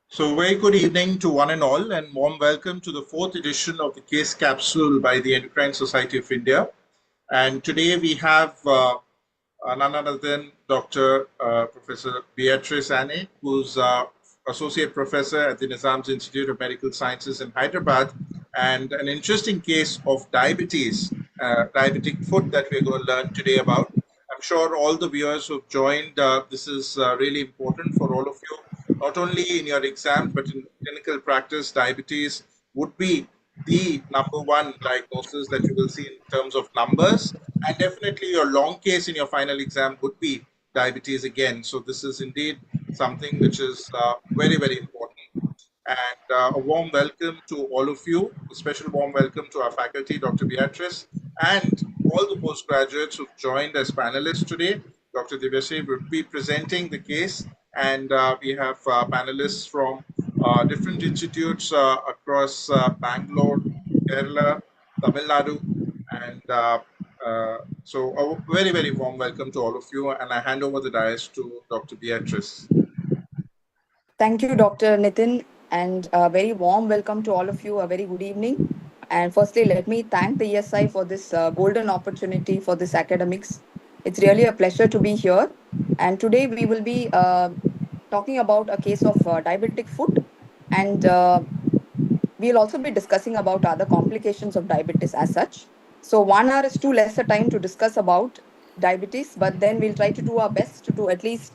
So, very good evening to one and all, and warm welcome to the fourth edition of the Case Capsule by the Endocrine Society of India. And today we have none other than Dr. Professor Beatrice Anne, who's Associate Professor at the Nizam's Institute of Medical Sciences in Hyderabad, and an interesting case of diabetes, diabetic foot that we're going to learn today about. I'm sure all the viewers who've joined, this is really important for all of you, not only in your exams, but in clinical practice. Diabetes would be the number one diagnosis that you will see in terms of numbers. And definitely your long case in your final exam would be diabetes again. So this is indeed something which is very, very important. And a warm welcome to all of you, a special warm welcome to our faculty, Dr. Beatrice, and all the postgraduates who've joined as panelists today. Dr. Divyasri will be presenting the case, and we have panelists from different institutes across Bangalore, Kerala, Tamil Nadu, and so a very, very warm welcome to all of you, and I hand over the dais to Dr. Beatrice. Thank you, Dr. Nitin, and a very warm welcome to all of you. A very good evening. And firstly, let me thank the ESI for this golden opportunity for this academics. It's really a pleasure to be here. And today we will be talking about a case of diabetic foot, and we'll also be discussing about other complications of diabetes as such. So 1 hour is too less a time to discuss about diabetes, but then we'll try to do our best to at least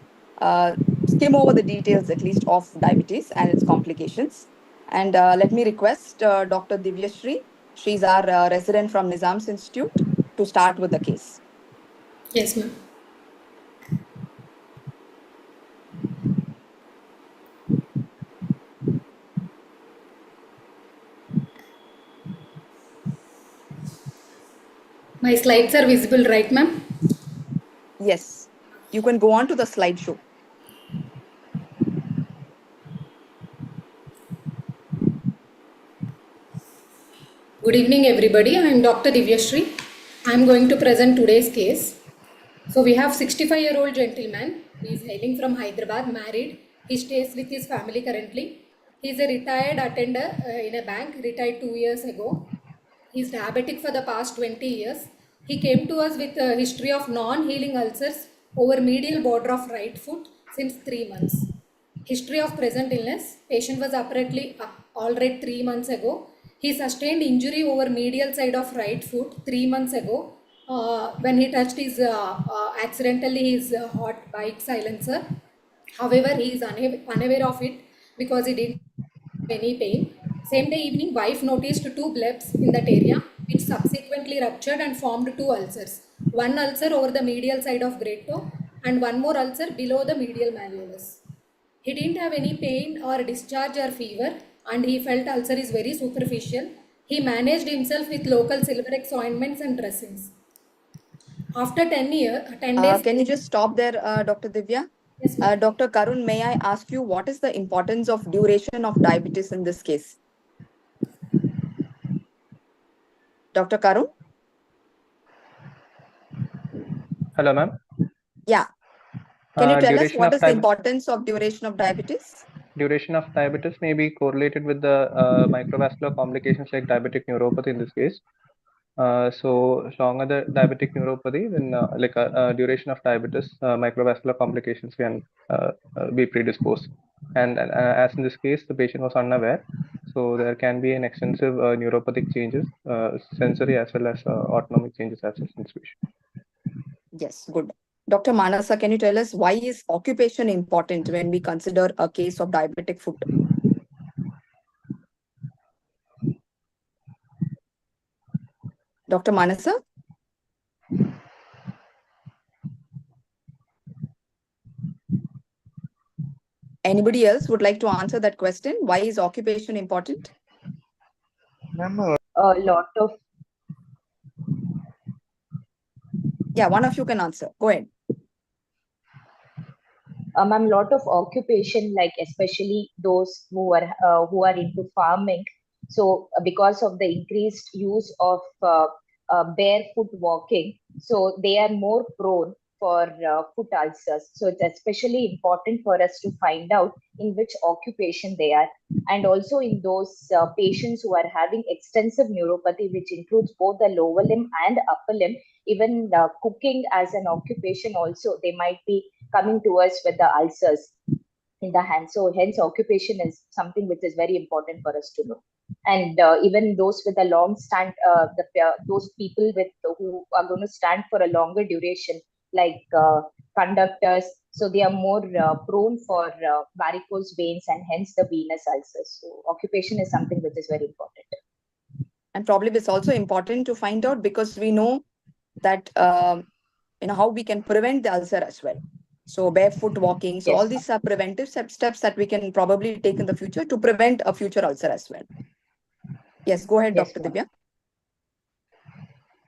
skim over the details at least of diabetes and its complications. And let me request Dr. Divyasri. She's our resident from Nizam's Institute to start with the case. Yes, ma'am. My slides are visible, right, ma'am? Yes, you can go on to the slideshow. Good evening, everybody. I am Dr. Divyasri. I am going to present today's case. So we have 65-year-old gentleman. He is hailing from Hyderabad, married. He stays with his family currently. He is a retired attender in a bank, retired 2 years ago. He is diabetic for the past 20 years. He came to us with a history of non-healing ulcers over medial border of right foot since 3 months. History of present illness. Patient was apparently all right 3 months ago. He sustained injury over medial side of right foot 3 months ago when he touched his accidentally his hot bike silencer. However, he is unaware of it because he didn't have any pain. Same day evening, wife noticed 2 blebs in that area, which subsequently ruptured and formed 2 ulcers. One ulcer over the medial side of great toe and one more ulcer below the medial malleolus. He didn't have any pain or discharge or fever, and he felt ulcer is very superficial. He managed himself with local Silverex ointments and dressings. After 10 days... Can you just stop there, Dr. Divya? Yes, Dr. Karun, may I ask you what is the importance of duration of diabetes in this case? Dr. Karun? Hello, ma'am. Yeah. Can you tell us what is the importance of duration of diabetes? Duration of diabetes may be correlated with the microvascular complications like diabetic neuropathy in this case. So longer the diabetic neuropathy, then duration of diabetes, microvascular complications can be predisposed. And as in this case, the patient was unaware. So there can be an extensive neuropathic changes, sensory as well as autonomic changes as well in this patient. Yes, good. Dr. Manasa, can you tell us why is occupation important when we consider a case of diabetic foot? Dr. Manasa? Anybody else would like to answer that question? Why is occupation important? A lot of... Yeah, one of you can answer. Go ahead. Ma'am, lot of occupation, like especially those who are into farming. So because of the increased use of barefoot walking, so they are more prone for foot ulcers. So it's especially important for us to find out in which occupation they are. And also in those patients who are having extensive neuropathy, which includes both the lower limb and upper limb, even cooking as an occupation also, they might be coming to us with the ulcers in the hand. So hence occupation is something which is very important for us to know. And even those with a long stand, those people with who are going to stand for a longer duration, like conductors, so they are more prone for varicose veins and hence the venous ulcers. So occupation is something which is very important. And probably it's also important to find out because we know that how we can prevent the ulcer as well. So barefoot walking. So Yes. all these are preventive steps that we can probably take in the future to prevent a future ulcer as well. Yes, go ahead, Yes, Dr. ma'am. Divya.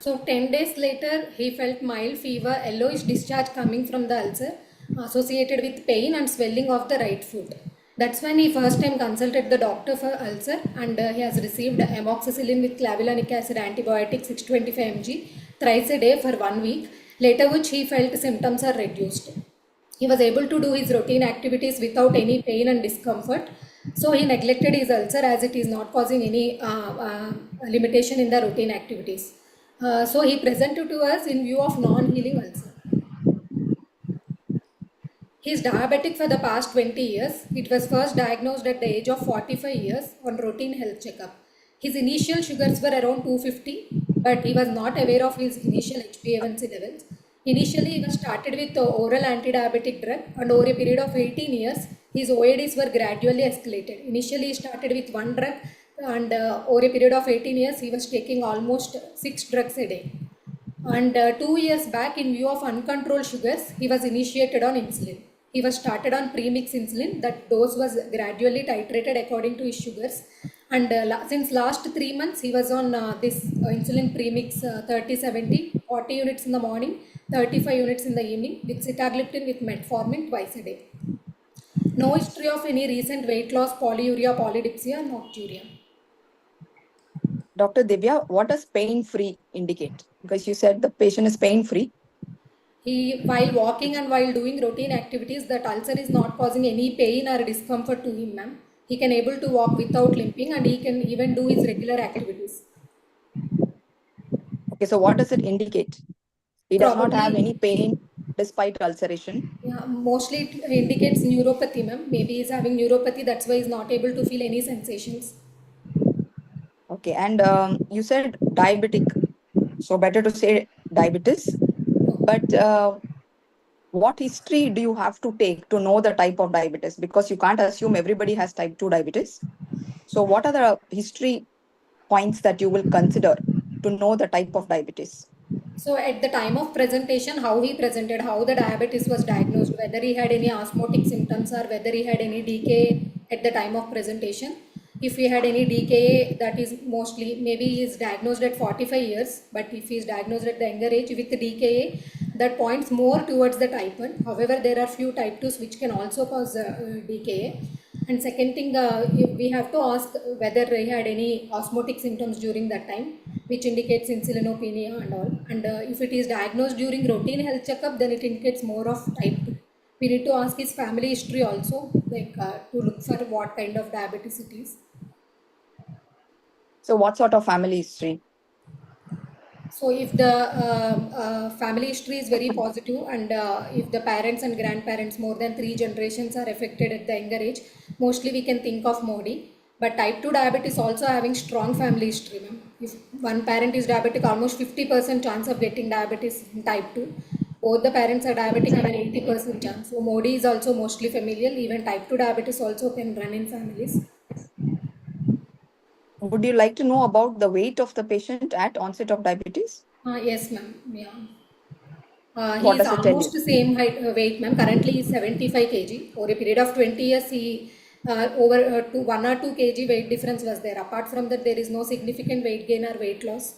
So 10 days later, he felt mild fever, yellowish discharge coming from the ulcer associated with pain and swelling of the right foot. That's when he first time consulted the doctor for ulcer, and he has received amoxicillin with clavulanic acid antibiotic 625 mg thrice a day for 1 week, later which he felt symptoms are reduced. He was able to do his routine activities without any pain and discomfort. So he neglected his ulcer as it is not causing any limitation in the routine activities. So he presented to us in view of non-healing ulcer. He is diabetic for the past 20 years. It was first diagnosed at the age of 45 years on routine health checkup. His initial sugars were around 250, but he was not aware of his initial HbA1c levels. Initially, he was started with oral anti-diabetic drug, and over a period of 18 years, his OADs were gradually escalated. Initially, he started with one drug, and over a period of 18 years, he was taking almost 6 drugs a day. And 2 years back, in view of uncontrolled sugars, he was initiated on insulin. He was started on premix insulin. That dose was gradually titrated according to his sugars. And since last 3 months, he was on this insulin premix 30/70, 40 units in the morning, 35 units in the evening, with sitagliptin with metformin twice a day. No history of any recent weight loss, polyuria, polydipsia, nocturia. Dr. Divya, what does pain-free indicate? Because you said the patient is pain-free. While walking and while doing routine activities, that ulcer is not causing any pain or discomfort to him, ma'am. He can able to walk without limping, and he can even do his regular activities. Okay, so what does it indicate? He does not have any Probably, pain despite ulceration. yeah, mostly it indicates neuropathy, ma'am. Maybe he's having neuropathy, that's why he's not able to feel any sensations. Okay, and you said diabetic. So better to say diabetes. But what history do you have to take to know the type of diabetes? Because you can't assume everybody has type 2 diabetes. So what are the history points that you will consider to know the type of diabetes? So at the time of presentation, how he presented, how the diabetes was diagnosed, whether he had any osmotic symptoms or whether he had any DKA at the time of presentation. If he had any DKA, that is mostly, maybe he is diagnosed at 45 years, but if he is diagnosed at the younger age with the DKA, that points more towards the type 1. However, there are few type 2s which can also cause DKA. And second thing, we have to ask whether he had any osmotic symptoms during that time, which indicates insulinopenia and all. And if it is diagnosed during routine health checkup, then it indicates more of type 2. We need to ask his family history also, like to look for what kind of diabetes it is. So what sort of family history? So if the family history is very positive, and if the parents and grandparents more than 3 generations are affected at the younger age, mostly we can think of MODI. But type 2 diabetes also having strong family history, ma'am. If one parent is diabetic, almost 50% chance of getting diabetes in type 2. Both the parents are diabetic, and an 80% chance. So MODI is also mostly familial. Even type 2 diabetes also can run in families. Would you like to know about the weight of the patient at onset of diabetes? Yes, ma'am. Yeah. He What is does it tell you? almost the same height, weight, ma'am. Currently, he is 75 kg. Over a period of 20 years, he over 1 or 2 kg weight difference was there. Apart from that, there is no significant weight gain or weight loss.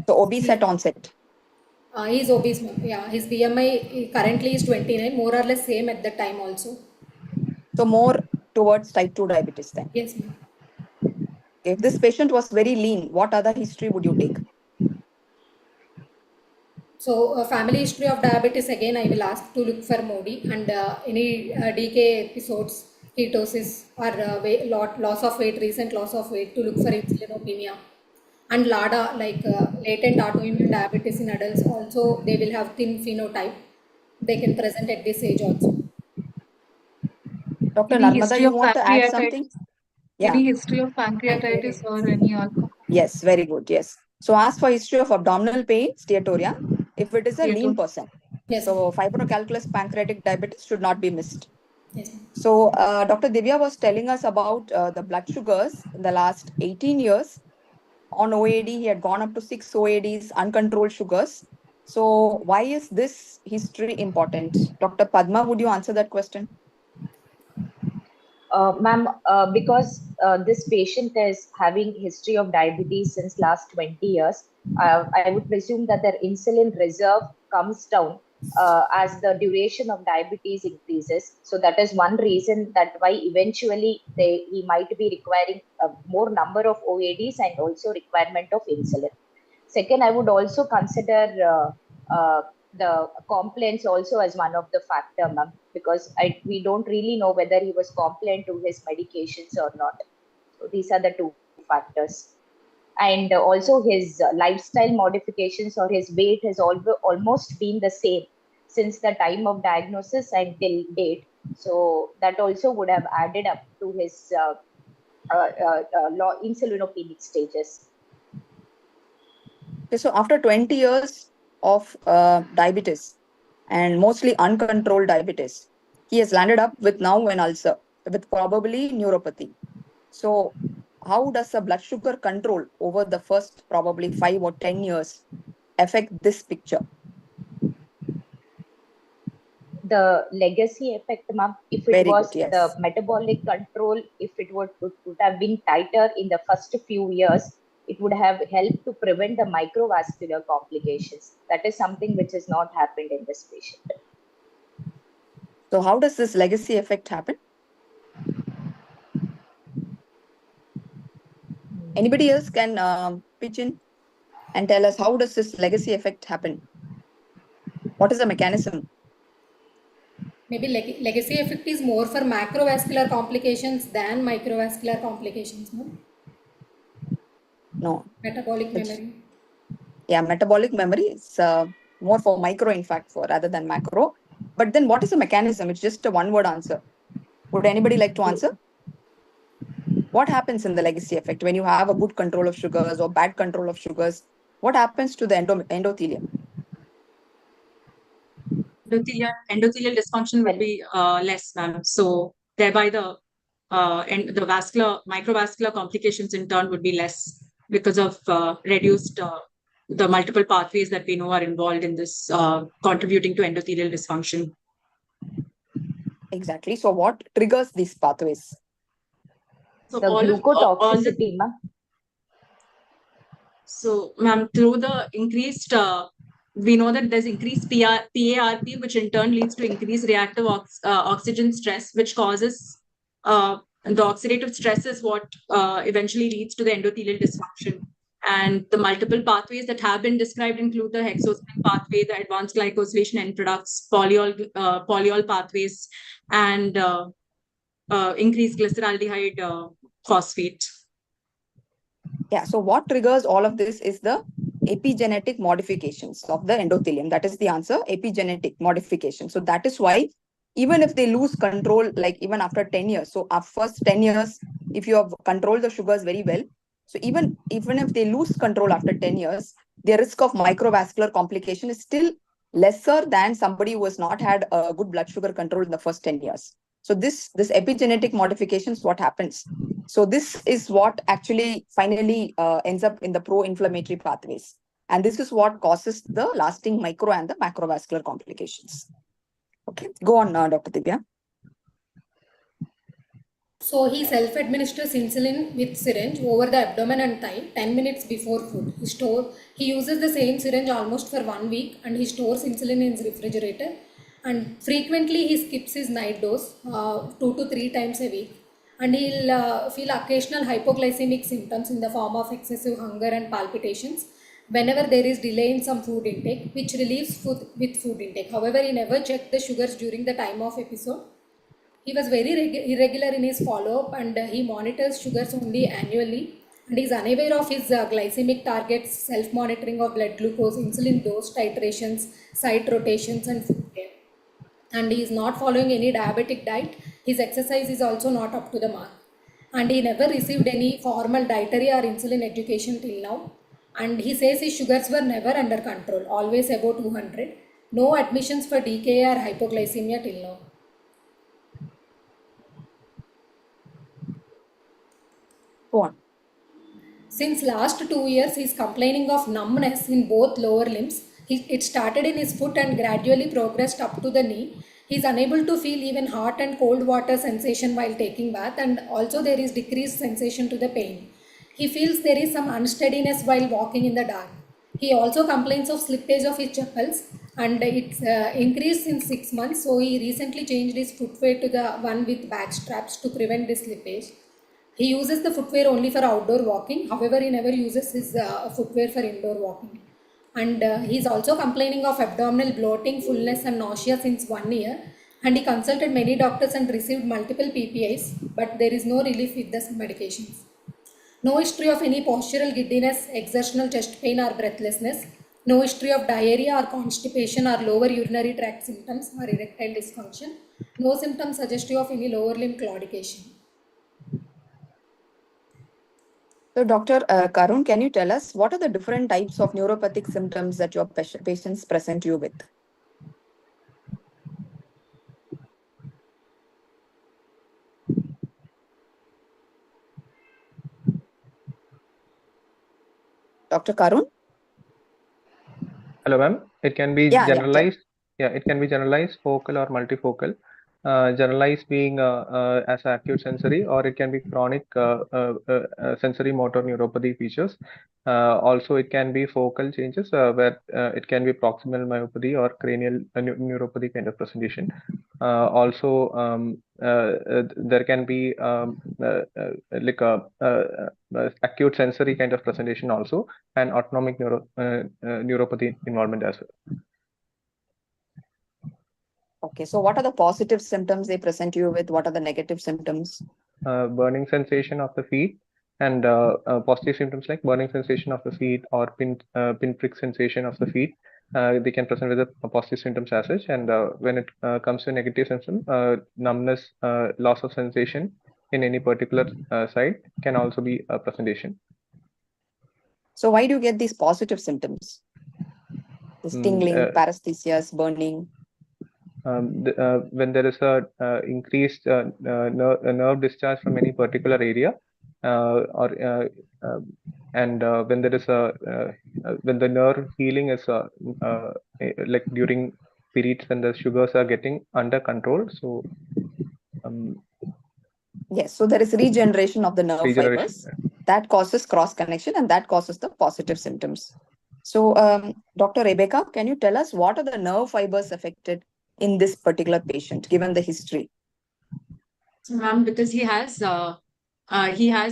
So obese at onset. He is obese, ma'am. Yeah, his BMI currently is 29, more or less same at that time also. So more towards type 2 diabetes then. Yes, ma'am. If this patient was very lean, what other history would you take? So family history of diabetes, again, I will ask to look for MODY and any DK episodes, ketosis or loss of weight, recent loss of weight, to look for insulinopenia. And LADA, like latent autoimmune diabetes in adults, also they will have thin phenotype. They can present at this age also. Dr. Any Narmada, history you of want to add something? pancreatitis? Yeah. Any history of pancreatitis or any alcohol? Yes, very good. Yes. So ask for history of abdominal pain, steatorrhea, if it is a lean Steatorrhea. person. Yes. So fibrocalculus pancreatic diabetes should not be missed. Yes. So Dr. Divya was telling us about the blood sugars in the last 18 years. On OAD, he had gone up to 6 OADs, uncontrolled sugars. So why is this history important? Dr. Padma, would you answer that question? Ma'am, because this patient is having history of diabetes since last 20 years, I would presume that their insulin reserve comes down as the duration of diabetes increases. So that is one reason that why eventually he might be requiring a more number of OADs and also requirement of insulin. Second, I would also consider the complaints also as one of the factor, ma'am, because we don't really know whether he was compliant to his medications or not. So these are the two factors. And also his lifestyle modifications or his weight has almost been the same since the time of diagnosis until date. So that also would have added up to his insulinopenic stages. Okay, so after 20 years of diabetes and mostly uncontrolled diabetes, he has landed up with now an ulcer with probably neuropathy. So how does the blood sugar control over the first probably 5 or 10 years affect this picture? The legacy effect, ma'am, if it Very was good, yes. the metabolic control, if it would have been tighter in the first few years, it would have helped to prevent the microvascular complications. That is something which has not happened in this patient. So how does this legacy effect happen? Anybody else can pitch in and tell us how does this legacy effect happen? What is the mechanism? Maybe legacy effect is more for macrovascular complications than microvascular complications, no? No. Metabolic memory. Yeah, metabolic memory is more for micro, in fact, rather than macro. But then what is the mechanism? It's just a one-word answer. Would anybody like to answer? What happens in the legacy effect when you have a good control of sugars or bad control of sugars? What happens to the endothelium? Endothelial dysfunction will be less, ma'am. So thereby the microvascular complications in turn would be less because of reduced the multiple pathways that we know are involved in this contributing to endothelial dysfunction. Exactly. So what triggers these pathways? So the glucotoxicity, ma'am. So, ma'am, through the increased, we know that there's increased PARP, which in turn leads to increased reactive oxygen stress, which causes the oxidative stress is what eventually leads to the endothelial dysfunction. And the multiple pathways that have been described include the hexospin pathway, the advanced glycosylation end products, polyol pathways, and increased glyceraldehyde phosphate. Yeah, so what triggers all of this is the epigenetic modifications of the endothelium. That is the answer, epigenetic modification. So that is why even if they lose control, like even after 10 years, so our first 10 years, if you have controlled the sugars very well, so even if they lose control after 10 years, the risk of microvascular complication is still lesser than somebody who has not had a good blood sugar control in the first 10 years. So this epigenetic modification is what happens. So this is what actually finally ends up in the pro-inflammatory pathways. And this is what causes the lasting micro and the macrovascular complications. Okay, go on, Dr. Divya. So he self-administers insulin with syringe over the abdomen and thigh 10 minutes before food. He uses the same syringe almost for 1 week and he stores insulin in his refrigerator. And frequently he skips his night dose 2 to 3 times a week. And he'll feel occasional hypoglycemic symptoms in the form of excessive hunger and palpitations. whenever there is delay in some food intake, which relieves food with food intake. However, he never checked the sugars during the time of episode. He was very irregular in his follow-up, and he monitors sugars only annually, and is unaware of his glycemic targets, self-monitoring of blood glucose, insulin dose titrations, site rotations, and food care. And he is not following any diabetic diet. His exercise is also not up to the mark. And he never received any formal dietary or insulin education till now. And he says his sugars were never under control, always above 200. No admissions for DKA or hypoglycemia till now. Go on. Since last 2 years, he is complaining of numbness in both lower limbs. It started in his foot and gradually progressed up to the knee. He is unable to feel even hot and cold water sensation while taking bath, and also there is decreased sensation to the pain. He feels there is some unsteadiness while walking in the dark. He also complains of slippage of his chappals, and it's increased in 6 months. So he recently changed his footwear to the one with back straps to prevent this slippage. He uses the footwear only for outdoor walking. However, he never uses his footwear for indoor walking. And he's also complaining of abdominal bloating, fullness, and nausea since 1 year. And he consulted many doctors and received multiple PPIs, but there is no relief with the medications. No history of any postural giddiness, exertional chest pain, or breathlessness. No history of diarrhea or constipation or lower urinary tract symptoms or erectile dysfunction. No symptoms suggestive of any lower limb claudication. So, Dr. Karun, can you tell us what are the different types of neuropathic symptoms that your patients present you with? Dr. Karun? Hello, ma'am. It can be Yeah, generalized. Yeah, it can be generalized, focal or multifocal. Generalized being as acute sensory, or it can be chronic sensory motor neuropathy features. Also, it can be focal changes where it can be proximal myopathy or cranial neuropathy kind of presentation. Also, there can be like a acute sensory kind of presentation also, and autonomic neuropathy involvement as well. Okay, so what are the positive symptoms they present you with? What are the negative symptoms? Burning sensation of the feet, and positive symptoms like burning sensation of the feet or pinprick sensation of the feet. They can present with the positive symptoms as such. And when it comes to negative symptom, numbness, loss of sensation in any particular site can also be a presentation. So why do you get these positive symptoms? This tingling, paresthesias, burning. When there is a increased nerve discharge from any particular area, and when there is when the nerve healing is like during periods when the sugars are getting under control. So yes, so there is regeneration of the nerve fibers that causes cross connection, and that causes the positive symptoms. So Dr. Rebecca, can you tell us what are the nerve fibers affected in this particular patient, given the history? So, ma'am, because he has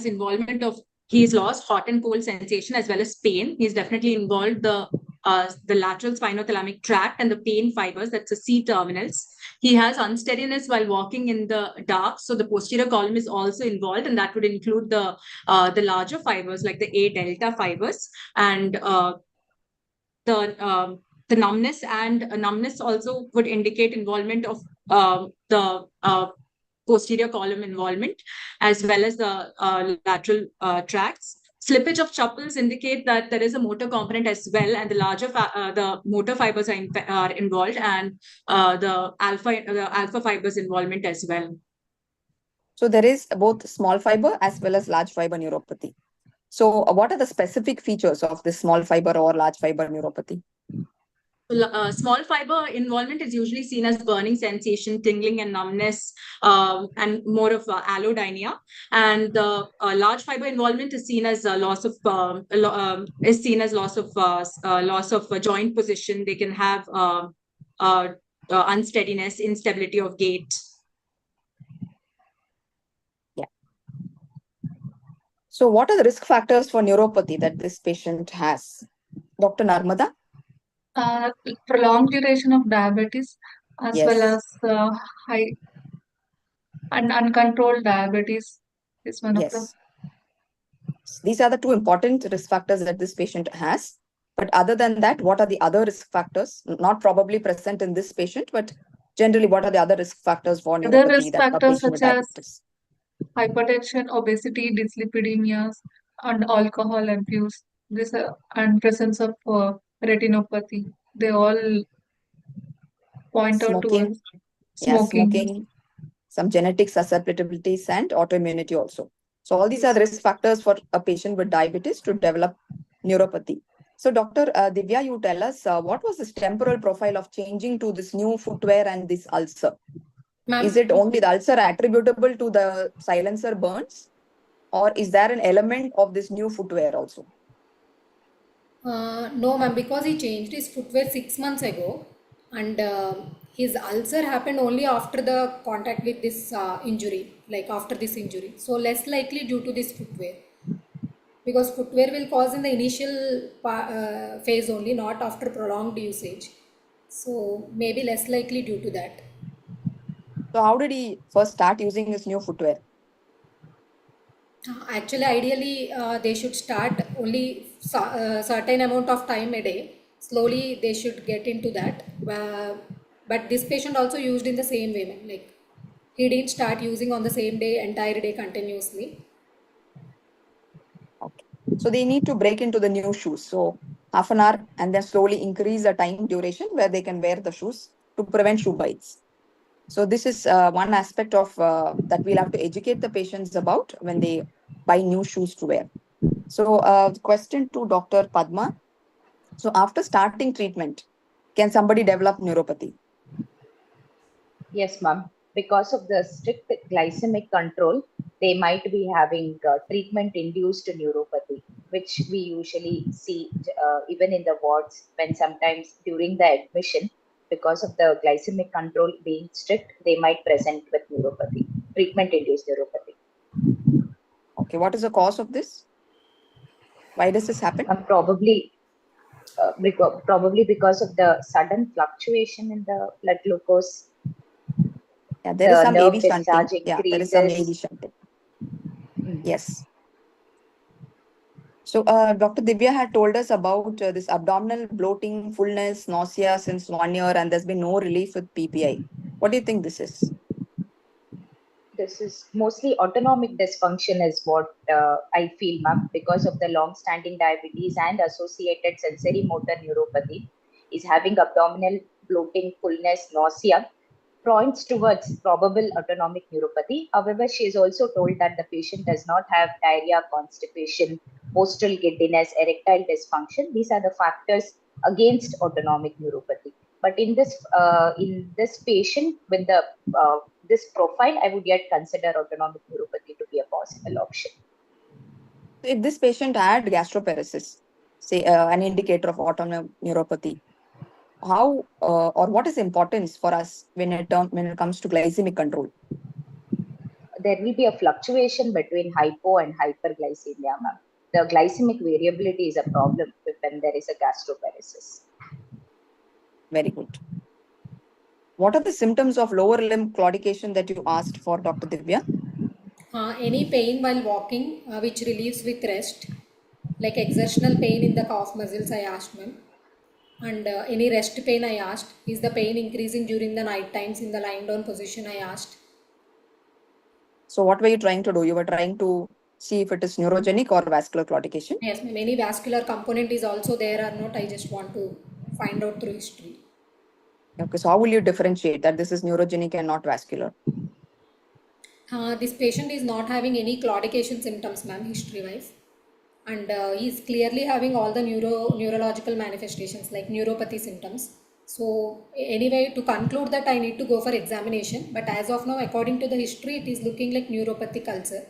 involvement of, he's lost hot and cold sensation as well as pain. He's definitely involved the lateral spinothalamic tract and the pain fibers, that's the C terminals. He has unsteadiness while walking in the dark, so the posterior column is also involved, and that would include the larger fibers like the A delta fibers, and the numbness, and numbness also would indicate involvement of the posterior column involvement as well as the lateral tracts. Slippage of chupples indicate that there is a motor component as well, and the larger the motor fibers are involved, and the alpha fibers involvement as well. So there is both small fiber as well as large fiber neuropathy. So what are the specific features of this small fiber or large fiber neuropathy? Small fiber involvement is usually seen as burning sensation, tingling, and numbness, and more of allodynia. And the large fiber involvement is seen as loss of joint position. They can have unsteadiness, instability of gait. Yeah. So what are the risk factors for neuropathy that this patient has? Dr. Narmada? Prolonged duration of diabetes as Yes. well as high and uncontrolled diabetes is one of them. Yes. These are the two important risk factors that this patient has. But other than that, what are the other risk factors? Not probably present in this patient, but generally, what are the other risk factors for Other neuropathy risk that a factors patient with such as diabetes? hypertension, obesity, dyslipidemias, and alcohol abuse. This and presence of retinopathy. They all point out Smoking, towards yeah, smoking. smoking, some genetic susceptibilities, and autoimmunity also. So all these are the risk factors for a patient with diabetes to develop neuropathy. So Dr. Divya, you tell us what was this temporal profile of changing to this new footwear and this ulcer? Is it only the ulcer attributable to the silencer burns, or is there an element of this new footwear also? No, ma'am, because he changed his footwear 6 months ago, and his ulcer happened only after the contact with this injury, like after this injury. So less likely due to this footwear, because footwear will cause in the initial phase only, not after prolonged usage. So maybe less likely due to that. So how did he first start using his new footwear? Actually, ideally, they should start only certain amount of time a day. Slowly, they should get into that. But this patient also used in the same way, ma'am. Like he didn't start using on the same day, entire day continuously. Okay. So they need to break into the new shoes. So half an hour and then slowly increase the time duration where they can wear the shoes to prevent shoe bites. So this is one aspect of that we'll have to educate the patients about when they buy new shoes to wear. So question to Dr. Padma. So after starting treatment, can somebody develop neuropathy? Yes, ma'am. Because of the strict glycemic control, they might be having treatment-induced neuropathy, which we usually see even in the wards when sometimes during the admission, because of the glycemic control being strict, they might present with neuropathy, treatment-induced neuropathy. Okay, what is the cause of this? Why does this happen? Probably because of the sudden fluctuation in the blood glucose. Yeah, there is some nerve AV shunting. discharge Yeah, there is some AV increases. shunting. Yes. So Dr. Divya had told us about this abdominal bloating, fullness, nausea since 1 year, and there's been no relief with PPI. What do you think this is? This is mostly autonomic dysfunction is what I feel, ma'am, because of the long-standing diabetes and associated sensory motor neuropathy is having abdominal bloating, fullness, nausea, points towards probable autonomic neuropathy. However, she is also told that the patient does not have diarrhea, constipation, postural giddiness, erectile dysfunction. These are the factors against autonomic neuropathy. But in this patient with the this profile, I would yet consider autonomic neuropathy to be a possible option. If this patient had gastroparesis, say an indicator of autonomic neuropathy, how or what is the importance for us when it comes to glycemic control? There will be a fluctuation between hypo and hyperglycemia, ma'am. The glycemic variability is a problem when there is a gastroparesis. Very good. What are the symptoms of lower limb claudication that you asked for, Dr. Divya? Any pain while walking, which relieves with rest, like exertional pain in the calf muscles, I asked, ma'am. And any rest pain, I asked. Is the pain increasing during the night times in the lying down position, I asked. So what were you trying to do? You were trying to see if it is neurogenic or vascular claudication? Yes, any vascular component is also there or not, I just want to find out through history. Okay, so how will you differentiate that this is neurogenic and not vascular? This patient is not having any claudication symptoms, ma'am, history-wise. And he's clearly having all the neurological manifestations like neuropathy symptoms. So anyway, to conclude that, I need to go for examination. But as of now, according to the history, it is looking like neuropathic ulcer.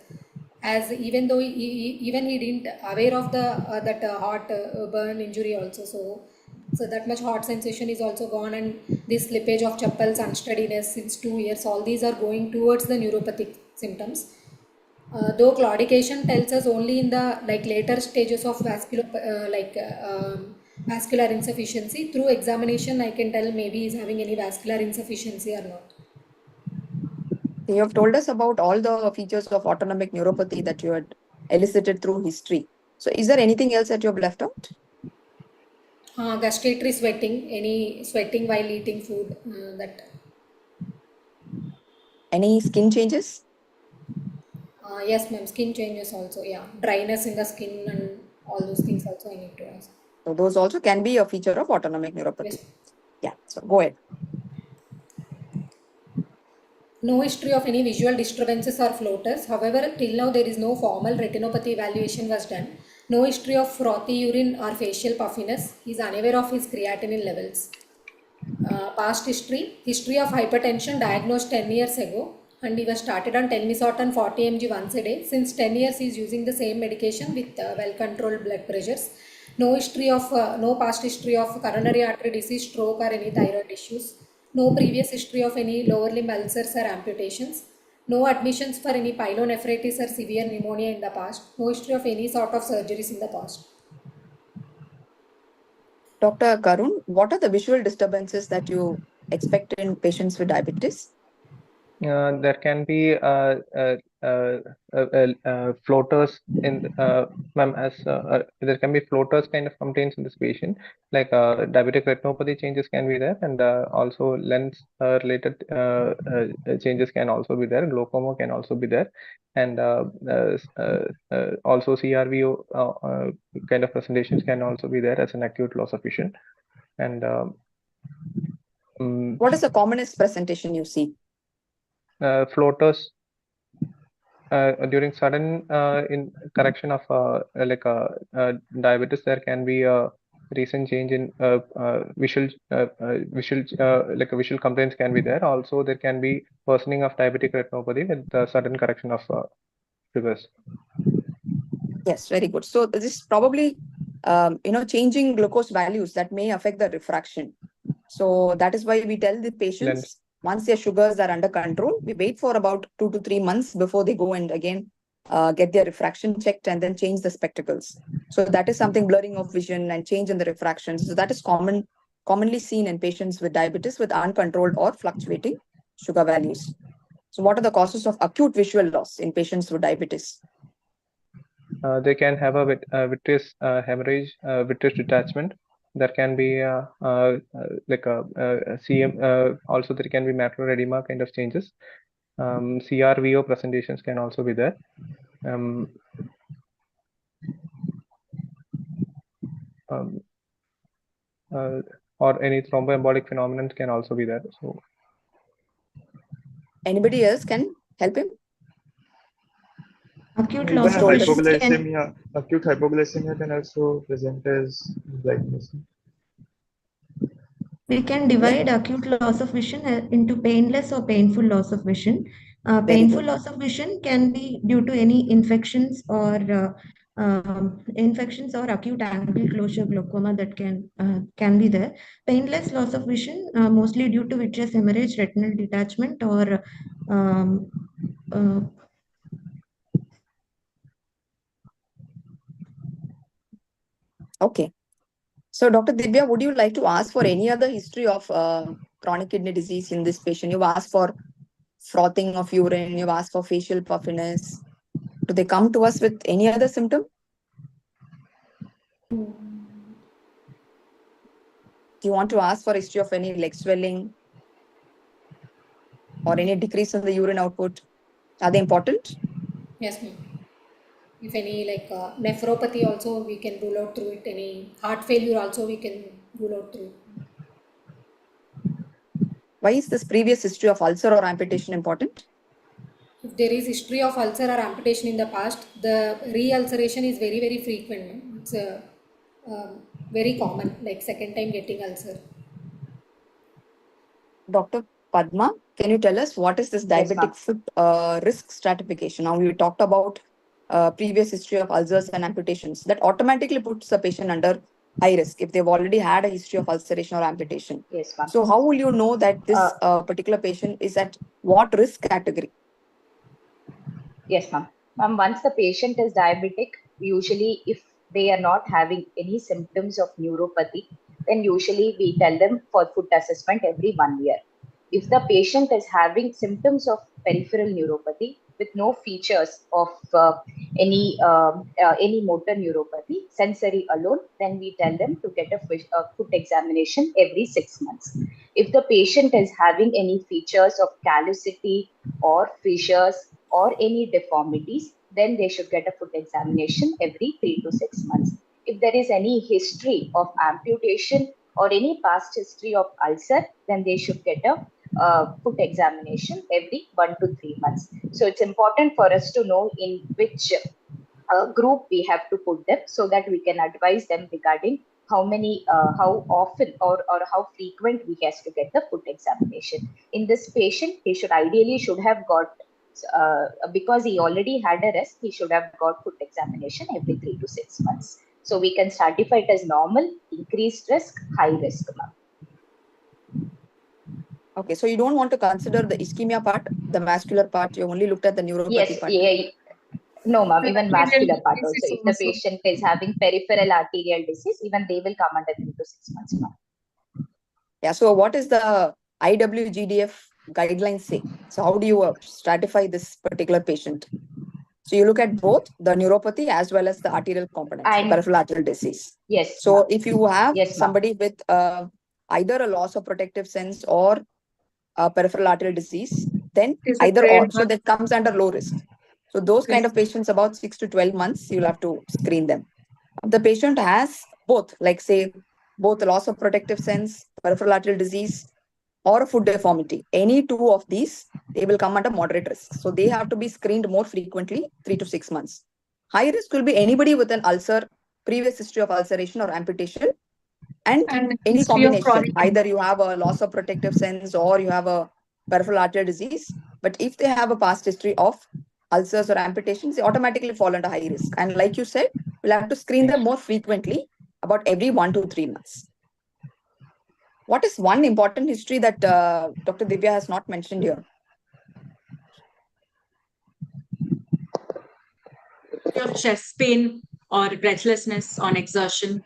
As even though he didn't aware of the that heart burn injury also. So that much heart sensation is also gone, and this slippage of chappals, unsteadiness since 2 years, all these are going towards the neuropathic symptoms. Though claudication tells us only in the later stages of vascular vascular insufficiency. Through examination, I can tell maybe he's having any vascular insufficiency or not. You have told us about all the features of autonomic neuropathy that you had elicited through history. So is there anything else that you have left out? Gustatory sweating, any sweating while eating food, that. Any skin changes? Yes, ma'am. Skin changes also. Yeah, dryness in the skin and all those things also I need to ask. So those also can be a feature of autonomic neuropathy. Yes. Yeah, so go ahead. No history of any visual disturbances or floaters. However, till now there is no formal retinopathy evaluation was done. No history of frothy urine or facial puffiness. He is unaware of his creatinine levels. Past history of hypertension diagnosed 10 years ago, and he was started on telmisartan 40 mg once a day. Since 10 years he is using the same medication with well controlled blood pressures. No past history of coronary artery disease, stroke or any thyroid issues. No previous history of any lower limb ulcers or amputations. No admissions for any pyelonephritis or severe pneumonia in the past. No history of any sort of surgeries in the past. Dr. Karun, what are the visual disturbances that you expect in patients with diabetes? There can be floaters in there can be floaters kind of complaints in this patient, like diabetic retinopathy changes can be there, and also lens related changes can also be there. Glaucoma can also be there, and also CRVO kind of presentations can also be there as an acute loss of vision. And what is the commonest presentation you see? Floaters during sudden in correction of diabetes. There can be a recent change in visual complaints can be there. Also, there can be worsening of diabetic retinopathy with the sudden correction of figures. Yes, very good. So this is probably changing glucose values that may affect the refraction. So that is why we tell the patients, once their sugars are under control, we wait for about 2 to 3 months before they go and again get their refraction checked and then change the spectacles. So that is something, blurring of vision and change in the refraction. So that is commonly seen in patients with diabetes with uncontrolled or fluctuating sugar values. So what are the causes of acute visual loss in patients with diabetes? They can have a vitreous hemorrhage, vitreous detachment. There can be CM. Also, there can be macular edema kind of changes. CRVO presentations can also be there. Or any thromboembolic phenomenon can also be there. So, anybody else can help him? Acute loss of hypoglycemia. Acute hypoglycemia can also present as blindness. We can divide acute loss of vision into painless or painful loss of vision. Painful loss of vision can be due to any infections or acute angle closure glaucoma that can be there. Painless loss of vision mostly due to vitreous hemorrhage, retinal detachment, or okay. So, Dr. Divya, would you like to ask for any other history of chronic kidney disease in this patient? You've asked for frothing of urine, you've asked for facial puffiness. Do they come to us with any other symptom? Do you want to ask for history of any leg swelling or any decrease in the urine output? Are they important? Yes, ma'am. If any nephropathy also we can rule out through it. Any heart failure also we can rule out through. Why is this previous history of ulcer or amputation important? If there is history of ulcer or amputation in the past, the re-ulceration is very, very frequent. It's very common, like second time getting ulcer. Dr. Padma, can you tell us what is this diabetic foot risk stratification? Now, we talked about previous history of ulcers and amputations. That automatically puts the patient under high risk if they've already had a history of ulceration or amputation. Yes, ma'am. So how will you know that this particular patient is at what risk category? Yes, ma'am. Ma'am, once the patient is diabetic, usually if they are not having any symptoms of neuropathy, then usually we tell them for foot assessment every 1 year. If the patient is having symptoms of peripheral neuropathy with no features of any motor neuropathy, sensory alone, then we tell them to get a foot examination every 6 months. If the patient is having any features of callosity or fissures or any deformities, then they should get a foot examination every 3 to 6 months. If there is any history of amputation or any past history of ulcer, then they should get a foot examination every 1 to 3 months. So it's important for us to know in which group we have to put them, so that we can advise them regarding how often or how frequent we has to get the foot examination. In this patient, he should have got, because he already had a rest, he should have got foot examination every 3 to 6 months. So we can stratify it as normal, increased risk, high risk. Okay, so you don't want to consider the ischemia part, the vascular part. You only looked at the neuropathy Yes, part. yeah. No, ma'am, The even arterial vascular part disease also. If the also. patient is having peripheral arterial disease, even they will come under 3 to 6 months, ma'am. Yeah, so what is the IWGDF guidelines say? So how do you stratify this particular patient? So you look at both the neuropathy as well as the arterial components, the And peripheral arterial disease. yes, So ma'am. if you have Yes, ma'am. somebody with either a loss of protective sense or a peripheral arterial disease, then Is it either grade or, so one? that comes under low risk. So those kind Yes. of patients, about 6 to 12 months, you'll have to screen them. If the patient has both, like say, both loss of protective sense, peripheral arterial disease, or a foot deformity, any two of these, they will come under moderate risk. So they have to be screened more frequently, 3 to 6 months. High risk will be anybody with an ulcer, previous history of ulceration or amputation, and any history of combination. chronic Either you have a loss of protective sense or you have a peripheral arterial disease. But if they have a past history of ulcers or amputations, they automatically fall under high risk. And like you said, we'll have to screen them more frequently, about every 1 to 3 months. What is one important history that Dr. Divya has not mentioned here? Of chest pain or breathlessness on exertion.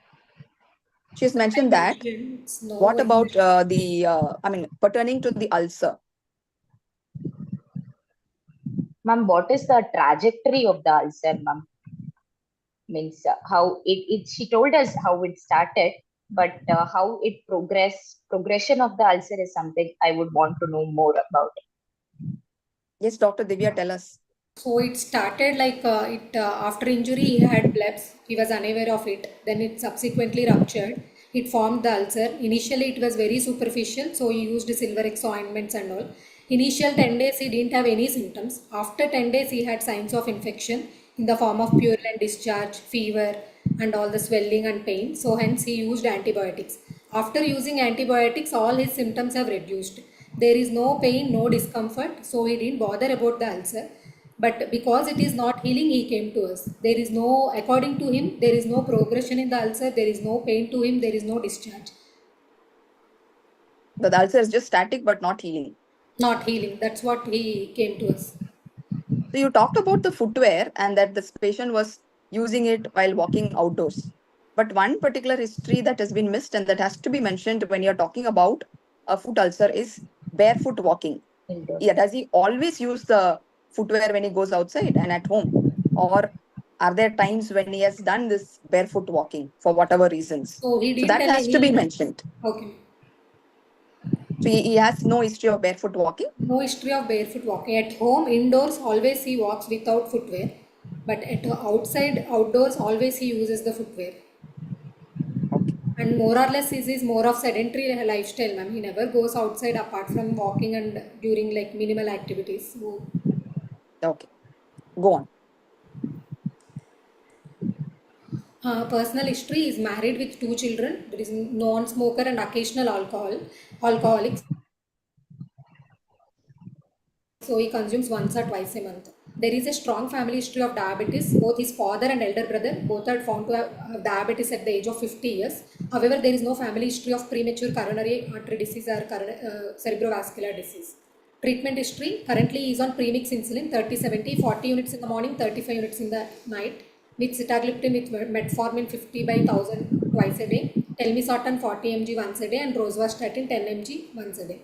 She's mentioned that. No, What about pertaining to the ulcer? Ma'am, what is the trajectory of the ulcer, ma'am? Means how she told us how it started, but how it progression of the ulcer is something I would want to know more about. Yes, Dr. Divya, tell us. So it started like after injury, he had blebs. He was unaware of it. Then it subsequently ruptured. It formed the ulcer. Initially, it was very superficial. So he used silver X ointments and all. Initial 10 days, he didn't have any symptoms. After 10 days, he had signs of infection in the form of purulent discharge, fever, and all the swelling and pain. So hence, he used antibiotics. After using antibiotics, all his symptoms have reduced. There is no pain, no discomfort. So he didn't bother about the ulcer. But because it is not healing, he came to us. There is no, according to him, there is no progression in the ulcer, there is no pain to him, there is no discharge. The ulcer is just static but not healing. Not healing, that's what he came to us. So you talked about the footwear and that this patient was using it while walking outdoors. But one particular history that has been missed and that has to be mentioned when you're talking about a foot ulcer is barefoot walking. Indoor. Yeah, does he always use the footwear when he goes outside and at home? Or are there times when he has done this barefoot walking for whatever reasons? So he didn't that tell has to be mentioned. Okay. So he has no history of barefoot walking? No history of barefoot walking. At home, indoors, always he walks without footwear. But at outside, outdoors, always he uses the footwear. Okay. And more or less, is more of sedentary lifestyle, ma'am. He never goes outside apart from walking and during like minimal activities. So, okay. Go on. Personal history is married with 2 children. There is non-smoker and occasional alcoholics. So he consumes once or twice a month. There is a strong family history of diabetes. Both his father and elder brother both are found to have diabetes at the age of 50 years. However, there is no family history of premature coronary artery disease or cerebrovascular disease. Treatment history, currently he is on premix insulin 30/70, 40 units in the morning, 35 units in the night. with sitagliptin with metformin 50 by 1000 twice a day, telmisartan 40 mg once a day, and rosuvastatin 10 mg once a day.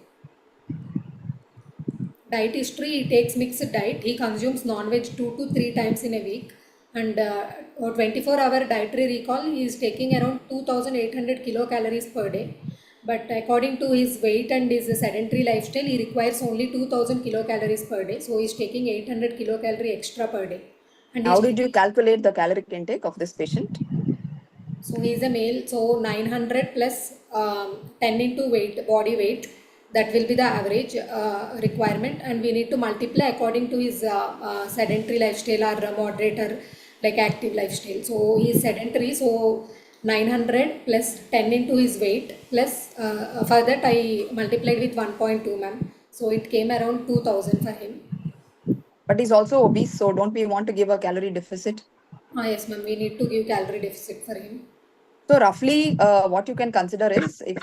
Diet history: he takes mixed diet. He consumes non-veg 2 to 3 times in a week, and 24-hour dietary recall, he is taking around 2800 kilocalories per day. But according to his weight and his sedentary lifestyle, he requires only 2000 kilocalories per day. So he is taking 800 kilocalorie extra per day. And How did you calculate the caloric intake of this patient? so he is a male, so 900 plus 10 into weight, body weight, that will be the average requirement, and we need to multiply according to his sedentary lifestyle or moderate or like active lifestyle. So he is sedentary, so 900 plus 10 into his weight plus for that I multiplied with 1.2, ma'am. So it came around 2000 for him. But he's also obese, so don't we want to give a calorie deficit? Yes, ma'am, we need to give calorie deficit for him. So roughly, what you can consider is if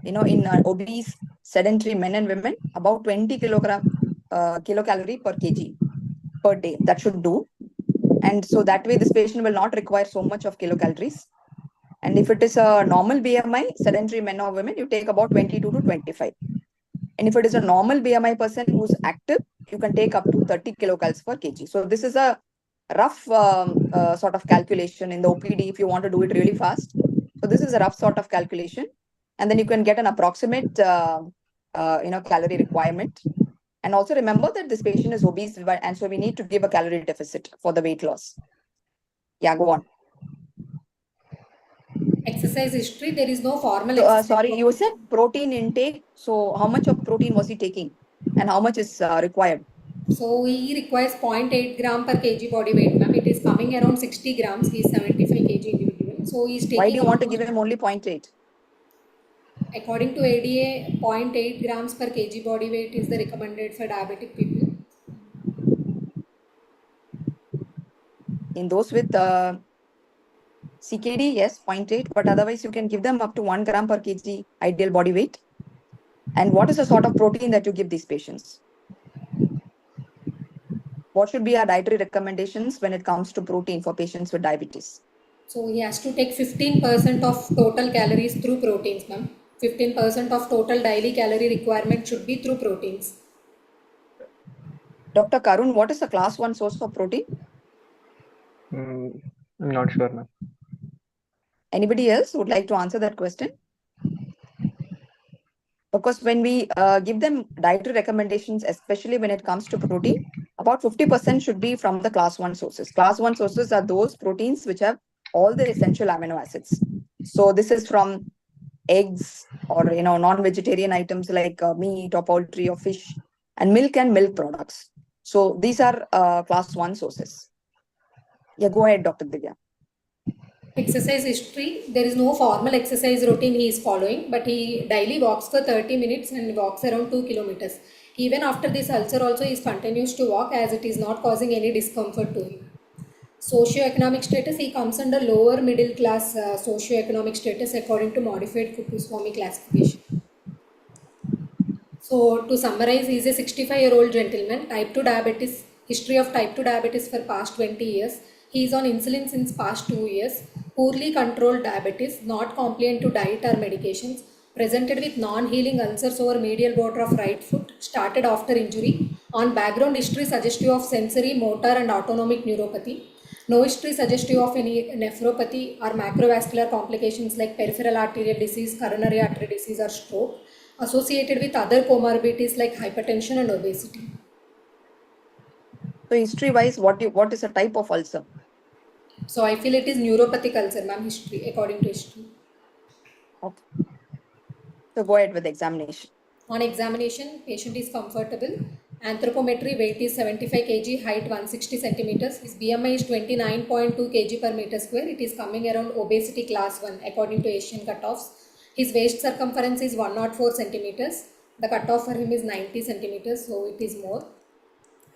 in obese sedentary men and women, about 20 kilocalorie per kg per day. That should do. And so that way, this patient will not require so much of kilocalories. And if it is a normal BMI, sedentary men or women, you take about 22 to 25. And if it is a normal BMI person who's active, you can take up to 30 kilocalories per kg. So this is a rough sort of calculation in the OPD if you want to do it really fast. So this is a rough sort of calculation. And then you can get an approximate calorie requirement. And also remember that this patient is obese, and so we need to give a calorie deficit for the weight loss. Yeah, go on. Exercise history: there is no formal exercise. Sorry, you said protein intake. So how much of protein was he taking and how much is required? So he requires 0.8 gram per kg body weight, ma'am. It is coming around 60 grams. He is 75 kg individual. So he is taking. Why do you want to give him only 0.8? According to ADA, 0.8 grams per kg body weight is the recommended for diabetic people. In those with CKD, yes, 0.8, but otherwise you can give them up to 1 gram per kg ideal body weight. And what is the sort of protein that you give these patients? What should be our dietary recommendations when it comes to protein for patients with diabetes? So he has to take 15% of total calories through proteins, ma'am. 15% of total daily calorie requirement should be through proteins. Dr. Karun, what is the class 1 source of protein? I'm not sure, ma'am. Anybody else would like to answer that question? Because when we give them dietary recommendations, especially when it comes to protein, about 50% should be from the class 1 sources. Class 1 sources are those proteins which have all the essential amino acids. So this is from eggs or non-vegetarian items like meat or poultry or fish, and milk products. So these are class 1 sources. Yeah, go ahead, Dr. Divya. Exercise history: there is no formal exercise routine he is following, but he daily walks for 30 minutes and walks around 2 kilometers. Even after this ulcer also, he continues to walk as it is not causing any discomfort to him. Socioeconomic status: he comes under lower middle class socioeconomic status according to modified Kuppuswamy classification. So to summarize, he is a 65-year-old gentleman, type 2 diabetes, history of type 2 diabetes for past 20 years. He is on insulin since past 2 years, poorly controlled diabetes, not compliant to diet or medications, presented with non-healing ulcers over medial border of right foot, started after injury, on background history suggestive of sensory, motor and autonomic neuropathy. No history suggestive of any nephropathy or macrovascular complications like peripheral arterial disease, coronary artery disease or stroke, associated with other comorbidities like hypertension and obesity. So history-wise, what is a type of ulcer? So I feel it is neuropathic ulcer, ma'am, history, according to history. Okay. So go ahead with the examination. On examination, patient is comfortable. Anthropometry: weight is 75 kg, height 160 centimeters. His BMI is 29.2 kg per meter square. It is coming around obesity class 1 according to Asian cutoffs. His waist circumference is 104 centimeters. The cutoff for him is 90 centimeters, so it is more.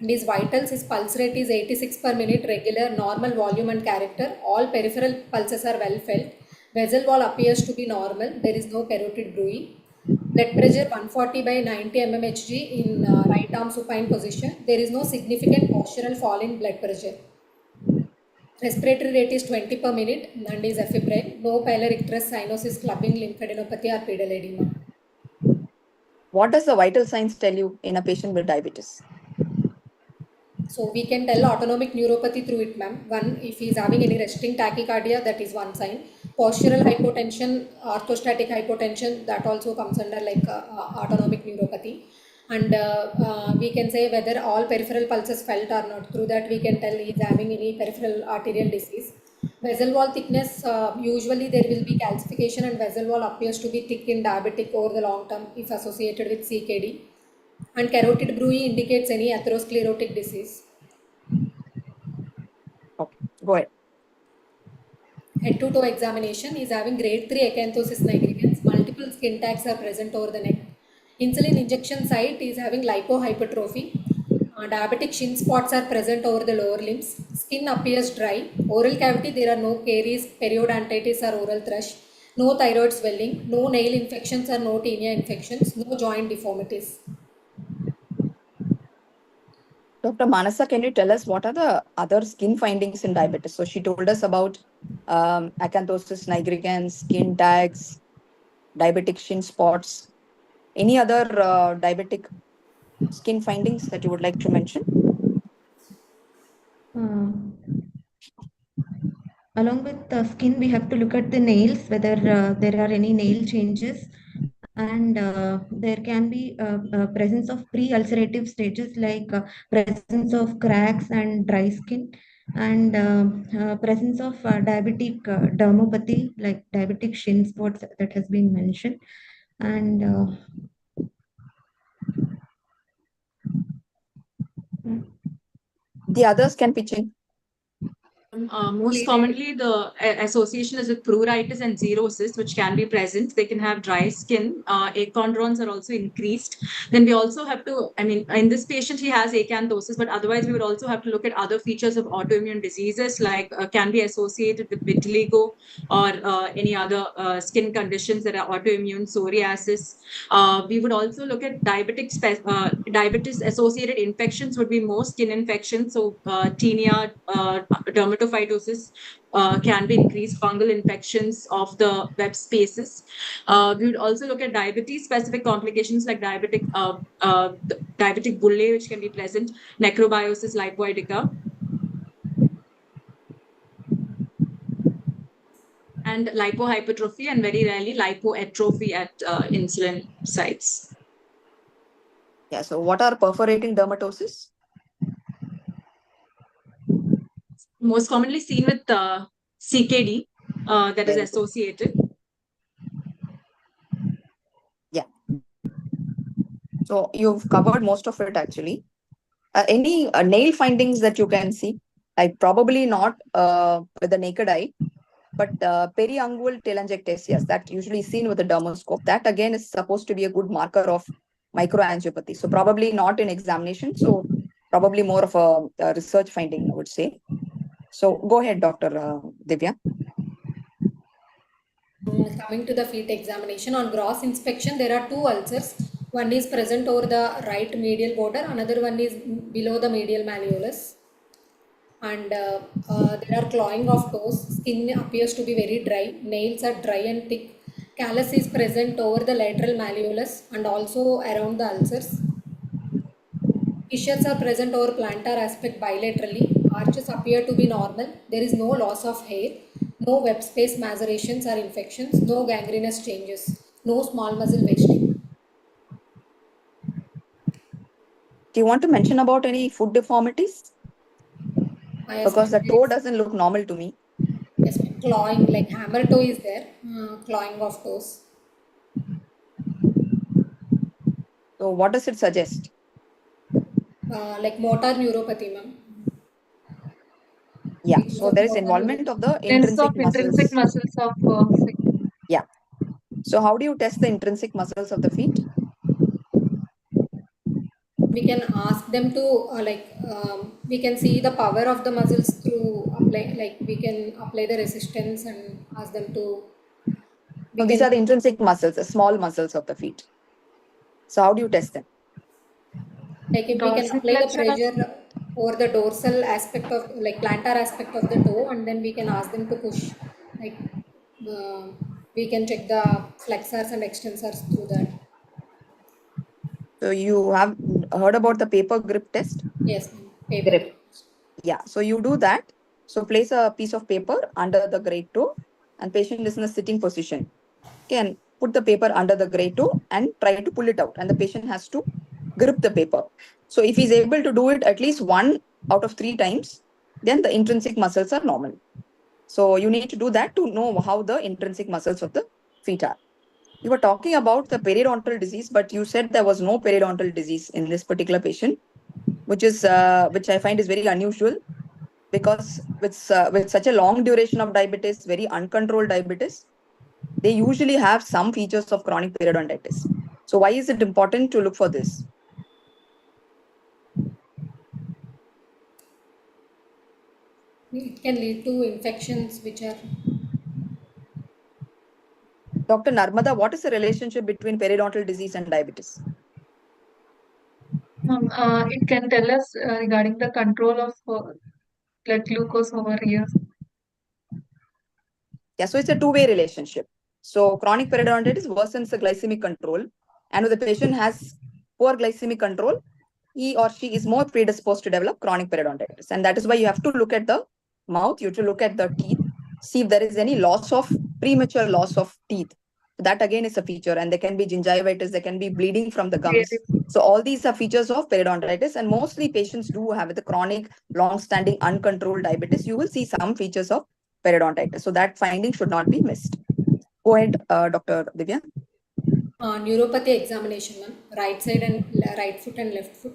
And his vitals: his pulse rate is 86 per minute, regular, normal volume and character. All peripheral pulses are well felt. Vessel wall appears to be normal. There is no carotid bruit. Blood pressure 140 by 90 mmHg in right arm supine position. There is no significant postural fall in blood pressure. Respiratory rate is 20 per minute and is febrile. No pyloric stress, cyanosis, clubbing, lymphadenopathy or pedal edema. What does the vital signs tell you in a patient with diabetes? So we can tell autonomic neuropathy through it, ma'am. One, if he is having any resting tachycardia, that is one sign. Postural hypotension, orthostatic hypotension, that also comes under like autonomic neuropathy. And we can say whether all peripheral pulses felt or not. Through that, we can tell he is having any peripheral arterial disease. Vessel wall thickness, usually there will be calcification and vessel wall appears to be thick in diabetic over the long term if associated with CKD. And carotid bruit indicates any atherosclerotic disease. Okay, go ahead. Head-to-toe examination is having grade 3 acanthosis nigricans. Multiple skin tags are present over the neck. Insulin injection site is having lipohypertrophy. Diabetic shin spots are present over the lower limbs. Skin appears dry. Oral cavity, there are no caries, periodontitis or oral thrush. No thyroid swelling. No nail infections or no tinea infections. No joint deformities. Dr. Manasa, can you tell us what are the other skin findings in diabetes? So she told us about acanthosis nigricans, skin tags, diabetic shin spots. Any other diabetic skin findings that you would like to mention? Along with the skin, we have to look at the nails, whether there are any nail changes. And there can be presence of pre-ulcerative stages like presence of cracks and dry skin, and presence of diabetic dermopathy like diabetic shin spots that has been mentioned. And the others can pitch in. Most commonly, the association is with pruritus and xerosis, which can be present. They can have dry skin. Achondrons are also increased. Then we also have to, in this patient, he has acanthosis, but otherwise we would also have to look at other features of autoimmune diseases, like can be associated with vitiligo or any other skin conditions that are autoimmune, psoriasis. We would also look at diabetes-associated infections would be more skin infections, so tinea, dermatophytosis can be increased, fungal infections of the web spaces. We would also look at diabetes-specific complications like diabetic bullae, which can be present, necrobiosis lipoidica, and lipohypertrophy, and very rarely lipoatrophy at insulin sites. Yeah, so what are perforating dermatosis? Most commonly seen with CKD that is associated. Yeah. So you've covered most of it actually. Any nail findings that you can see? Probably not with the naked eye, but periungual telangiectasias that usually seen with the dermoscope, that again is supposed to be a good marker of microangiopathy. So probably not in examination. So probably more of a research finding, I would say. So go ahead, Dr. Divya. Coming to the feet examination, on gross inspection, there are two ulcers. One is present over the right medial border, another one is below the medial malleolus. And there are clawing of toes. Skin appears to be very dry. Nails are dry and thick. Callus is present over the lateral malleolus and also around the ulcers. Fissures are present over plantar aspect bilaterally. Arches appear to be normal. There is no loss of hair, no web space macerations or infections, no gangrenous changes, no small muscle wasting. Do you want to mention about any foot deformities? Because the toe doesn't look normal to me. Yes, clawing, like hammer toe is there, clawing of toes. So what does it suggest? Like motor neuropathy, ma'am. Yeah, so there is involvement of the intrinsic muscles. Of yeah. So how do you test the intrinsic muscles of the feet? We can ask them to we can see the power of the muscles through apply, like we can apply the resistance and ask them to. So these are the intrinsic muscles, the small muscles of the feet. So how do you test them? Like if we can apply the pressure, over the dorsal aspect of like plantar aspect of the toe, and then we can ask them to push. Like we can check the flexors and extensors through that. So you have heard about the paper grip test? Yes, paper Grip. grip. Yeah, so you do that. So place a piece of paper under the great toe and patient is in a sitting position. Okay, and put the paper under the great toe and try to pull it out. And the patient has to grip the paper. So if he's able to do it at least 1 out of 3 times, then the intrinsic muscles are normal. So you need to do that to know how the intrinsic muscles of the feet are. You were talking about the periodontal disease, but you said there was no periodontal disease in this particular patient, which I find is very unusual, because with such a long duration of diabetes, very uncontrolled diabetes, they usually have some features of chronic periodontitis. So why is it important to look for this? It can lead to infections which are. Dr. Narmada, what is the relationship between periodontal disease and diabetes? It can tell us regarding the control of blood glucose over years. Yeah, so it's a two-way relationship. So chronic periodontitis worsens the glycemic control, and if the patient has poor glycemic control, he or she is more predisposed to develop chronic periodontitis. And that is why you have to look at the mouth, you have to look at the teeth, see if there is any premature loss of teeth. That again is a feature, and there can be gingivitis, there can be bleeding from the gums. So all these are features of periodontitis, and mostly patients do have with the chronic, long-standing, uncontrolled diabetes, you will see some features of periodontitis. So that finding should not be missed. Go ahead, Dr. Divya. Neuropathy examination, ma'am. Right side and right foot and left foot.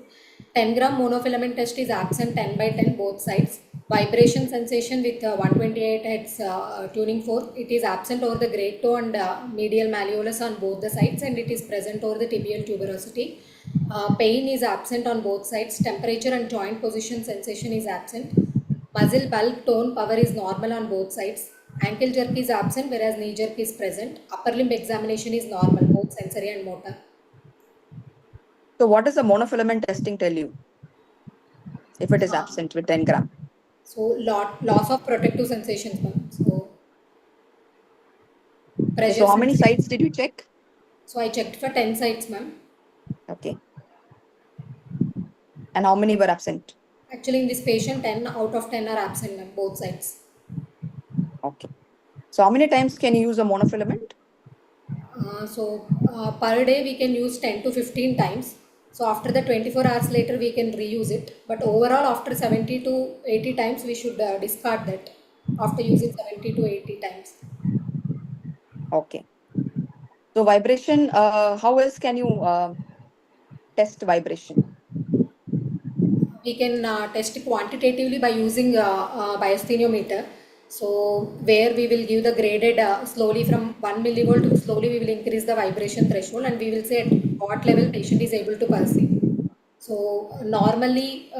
10-gram monofilament test is absent 10 by 10 both sides. Vibration sensation with 128 Hz tuning fork. It is absent over the great toe and medial malleolus on both the sides, and it is present over the tibial tuberosity. Pain is absent on both sides. Temperature and joint position sensation is absent. Muscle bulk tone power is normal on both sides. Ankle jerk is absent, whereas knee jerk is present. Upper limb examination is normal, both sensory and motor. So what does the monofilament testing tell you if it is absent with 10 gram? So loss of protective sensations, ma'am. So pressure. So how many sites did you check? So I checked for 10 sites, ma'am. Okay. And how many were absent? Actually, in this patient, 10 out of 10 are absent, ma'am, both sides. Okay. So how many times can you use a monofilament? Per day we can use 10 to 15 times. So after the 24 hours later we can reuse it. But overall after 70 to 80 times we should discard that after using 70 to 80 times. Okay. So vibration, how else can you test vibration? We can test quantitatively by using biastheneometer. So where we will give the graded slowly from 1 millivolt, slowly we will increase the vibration threshold, and we will say at what level patient is able to perceive. So normally,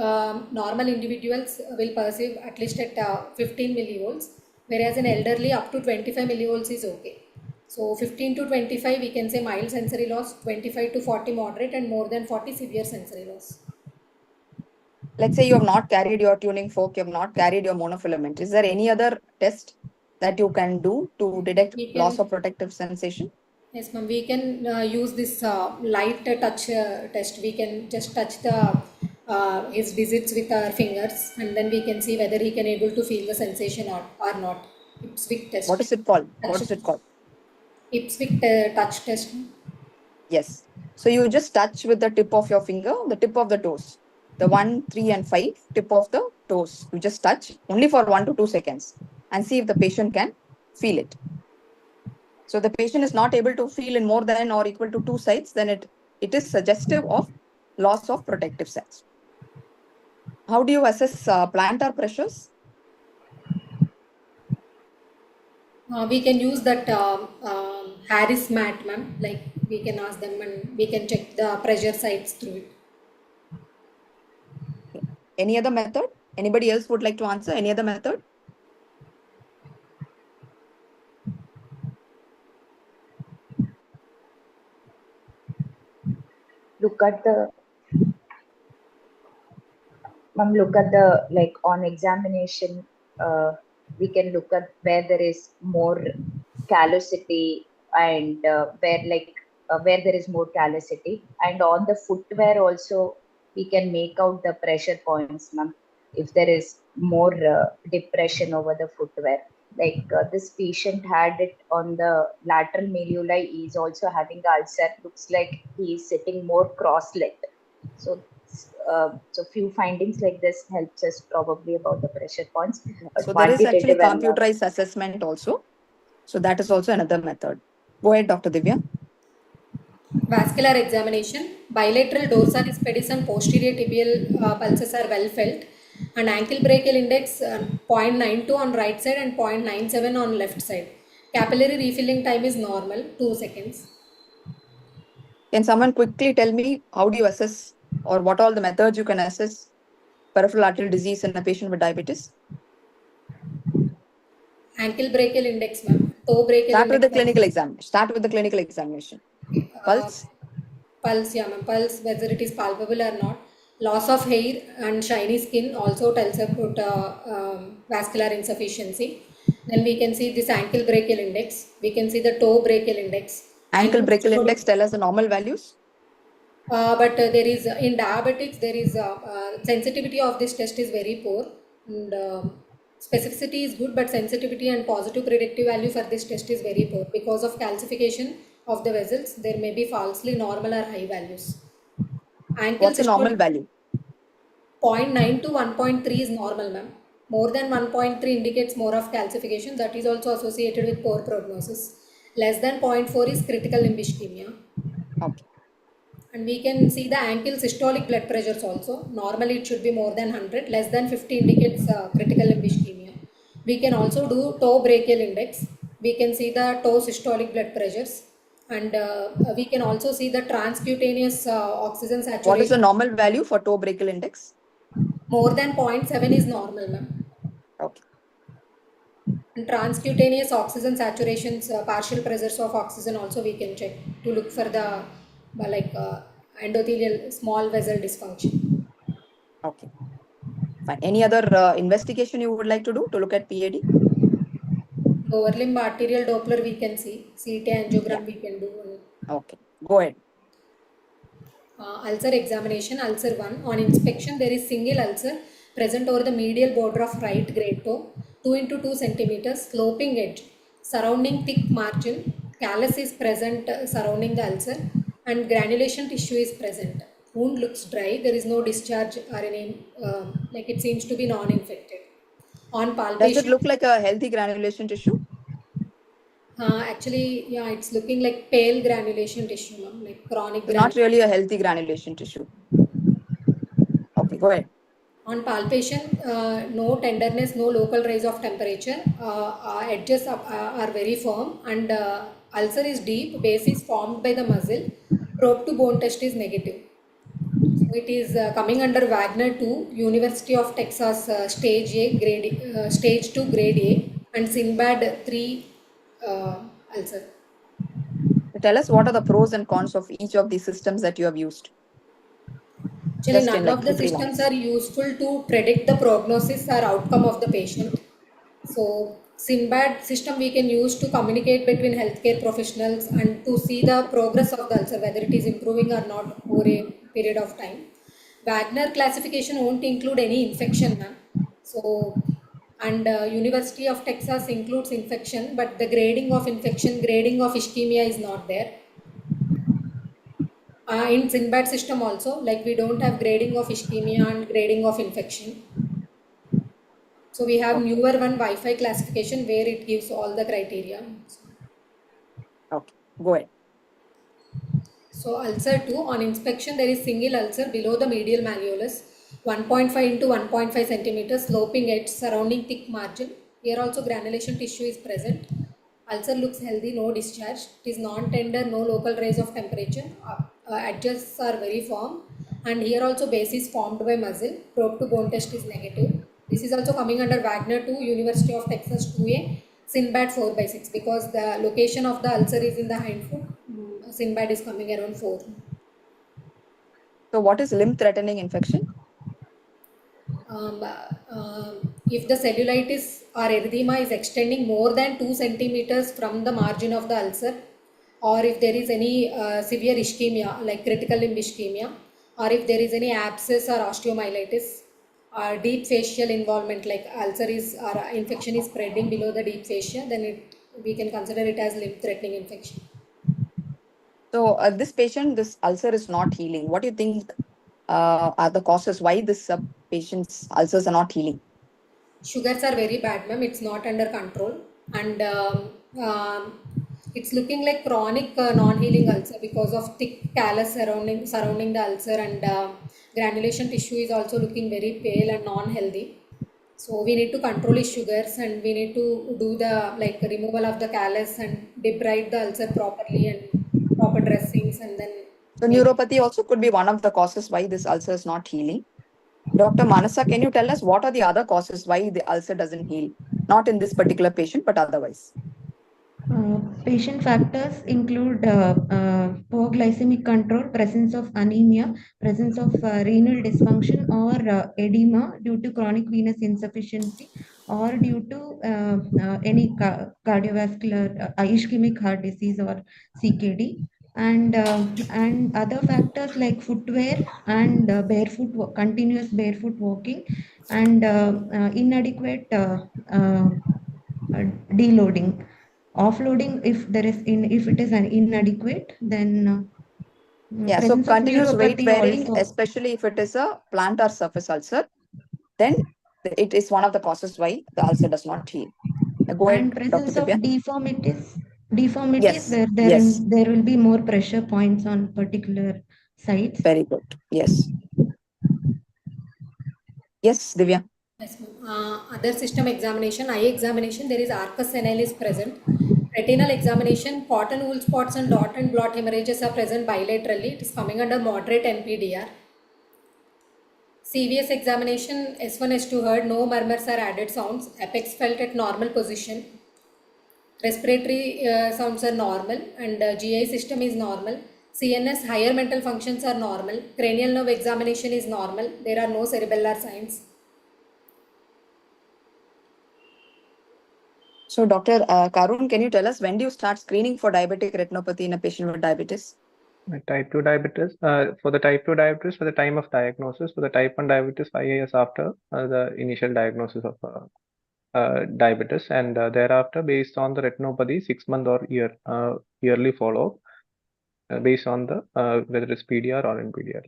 normal individuals will perceive at least at 15 millivolts, whereas in elderly up to 25 millivolts is okay. So 15 to 25 we can say mild sensory loss, 25 to 40 moderate, and more than 40 severe sensory loss. Let's say you have not carried your tuning fork, you have not carried your monofilament. Is there any other test that you can do to detect loss of protective sensation? Yes, ma'am. We can use this light touch test. We can just touch the his digits with our fingers, and then we can see whether he can able to feel the sensation or not. Ipswich test. What is it called? What is it called? Ipswich touch test. Yes. So you just touch with the tip of your finger, the tip of the toes. The 1, 3, and 5 tip of the toes. You just touch only for 1 to 2 seconds and see if the patient can feel it. So the patient is not able to feel in more than or equal to 2 sites, then it is suggestive of loss of protective cells. How do you assess plantar pressures? We can use that Harris mat, ma'am. Like we can ask them and we can check the pressure sites through it. Any other method? Anybody else would like to answer? Any other method? Look at the Ma'am, look at the, like on examination, we can look at where there is more callosity and where there is more callosity, and on the footwear also we can make out the pressure points, ma'am. If there is more depression over the footwear, like this patient had it on the lateral malleoli, he is also having ulcer. Looks like he is sitting more cross-legged. So few findings like this helps us probably about the pressure points. But So there is actually quantitative and computerized assessment also. So that is also another method. Go ahead, Dr. Divya. Vascular examination. Bilateral dorsalis pedis and posterior tibial pulses are well felt. And ankle brachial index 0.92 on right side and 0.97 on left side. Capillary refilling time is normal, 2 seconds. Can someone quickly tell me how do you assess, or what all the methods you can assess peripheral arterial disease in a patient with diabetes? Ankle brachial index, ma'am. Toe brachial Start with the index. clinical examination. Start with the clinical examination. Pulse. Pulse, yeah, ma'am. Pulse, whether it is palpable or not. Loss of hair and shiny skin also tells about vascular insufficiency. Then we can see this ankle brachial index. We can see the toe brachial index. Ankle brachial index tell us the normal values. But there is in diabetics there is sensitivity of this test is very poor, and specificity is good, but sensitivity and positive predictive value for this test is very poor because of calcification of the vessels. There may be falsely normal or high values. Ankle What's the normal value? 0.9 to 1.3 is normal, ma'am. More than 1.3 indicates more of calcification. That is also associated with poor prognosis. Less than 0.4 is critical limb ischemia. Okay. And we can see the ankle systolic blood pressures also. Normally it should be more than 100. Less than 50 indicates critical limb ischemia. We can also do toe brachial index. We can see the toe systolic blood pressures. And we can also see the transcutaneous oxygen saturation. What is the normal value for toe brachial index? More than 0.7 is normal, ma'am. Okay. And transcutaneous oxygen saturations, partial pressures of oxygen also we can check to look for the endothelial small vessel dysfunction. Okay. Fine. Any other investigation you would like to do to look at PAD? Lower limb arterial Doppler we can see. CT angiogram we can do. Okay. Go ahead. Ulcer examination, ulcer 1. On inspection, there is single ulcer present over the medial border of right great toe, 2 into 2 centimeters, sloping edge, surrounding thick margin. Callus is present surrounding the ulcer, and granulation tissue is present. Wound looks dry. There is no discharge or any, like it seems to be non-infected. On palpation. Does it look like a healthy granulation tissue? Actually, yeah, it's looking like pale granulation tissue, like chronic. It's not really a healthy granulation tissue. Okay, go ahead. On palpation, no tenderness, no local rise of temperature. Edges are very firm, and ulcer is deep. Base is formed by the muscle. Probe to bone test is negative. So it is coming under Wagner 2, University of Texas stage A, stage 2 grade A, and Sinbad 3 ulcer. Tell us what are the pros and cons of each of these systems that you have used. Actually, none of the systems are useful to predict the prognosis or outcome of the patient. So, Sinbad system we can use to communicate between healthcare professionals and to see the progress of the ulcer, whether it is improving or not over a period of time. Wagner classification won't include any infection, ma'am. So, and University of Texas includes infection, but the grading of infection, grading of ischemia is not there. In Sinbad system also, like we don't have grading of ischemia and grading of infection. So we have newer one Wi-Fi classification where it gives all the criteria. Okay, go ahead. So ulcer 2, on inspection there is single ulcer below the medial malleolus, 1.5 into 1.5 centimeters, sloping edge surrounding thick margin. Here also granulation tissue is present. Ulcer looks healthy, no discharge. It is non-tender, no local rise of temperature. Edges are very firm, and here also base is formed by muscle. Probe to bone test is negative. This is also coming under Wagner 2, University of Texas 2A, Sinbad 4/6, because the location of the ulcer is in the hindfoot. Sinbad is coming around 4. So what is limb threatening infection? If the cellulitis or erythema is extending more than 2 centimeters from the margin of the ulcer, or if there is any severe ischemia like critical limb ischemia, or if there is any abscess or osteomyelitis, or deep facial involvement like ulcer is or infection is spreading below the deep fascia, then we can consider it as limb threatening infection. So this patient, this ulcer is not healing. What do you think are the causes why this patient's ulcers are not healing? Sugars are very bad, ma'am. It's not under control, and it's looking like chronic non-healing ulcer because of thick callus surrounding the ulcer, and granulation tissue is also looking very pale and non-healthy. So we need to control his sugars, and we need to do the removal of the callus and debride the ulcer properly and proper dressings, and then. So neuropathy also could be one of the causes why this ulcer is not healing. Dr. Manasa, can you tell us what are the other causes why the ulcer doesn't heal? Not in this particular patient, but otherwise. Patient factors include poor glycemic control, presence of anemia, presence of renal dysfunction or edema due to chronic venous insufficiency, or due to any cardiovascular ischemic heart disease or CKD, and other factors like footwear and continuous barefoot walking, and inadequate deloading. Offloading, if it is an inadequate, then Yeah, so presence of continuous weight neuropathy bearing, also. especially if it is a plantar surface ulcer, then it is one of the causes why the ulcer does not heal. Go ahead, And presence Dr. of Divya. deformities Yes, where yes. there will be more pressure points on particular sites. Very good. Yes. Yes, Divya. Yes, other system examination, eye examination, there is arcus senilis present. Retinal examination, cotton wool spots and dot and blot hemorrhages are present bilaterally. It is coming under moderate NPDR. CVS examination, S1, S2 heard, no murmurs or added sounds. Apex felt at normal position. Respiratory sounds are normal, and GI system is normal. CNS higher mental functions are normal. Cranial nerve examination is normal. There are no cerebellar signs. So, Dr. Karun, can you tell us when do you start screening for diabetic retinopathy in a patient with diabetes? Type 2 diabetes, for the type 2 diabetes, for the time of diagnosis, for the type 1 diabetes, 5 years after the initial diagnosis of diabetes, and thereafter, based on the retinopathy, 6-month or yearly follow-up, based on the whether it's PDR or NPDR.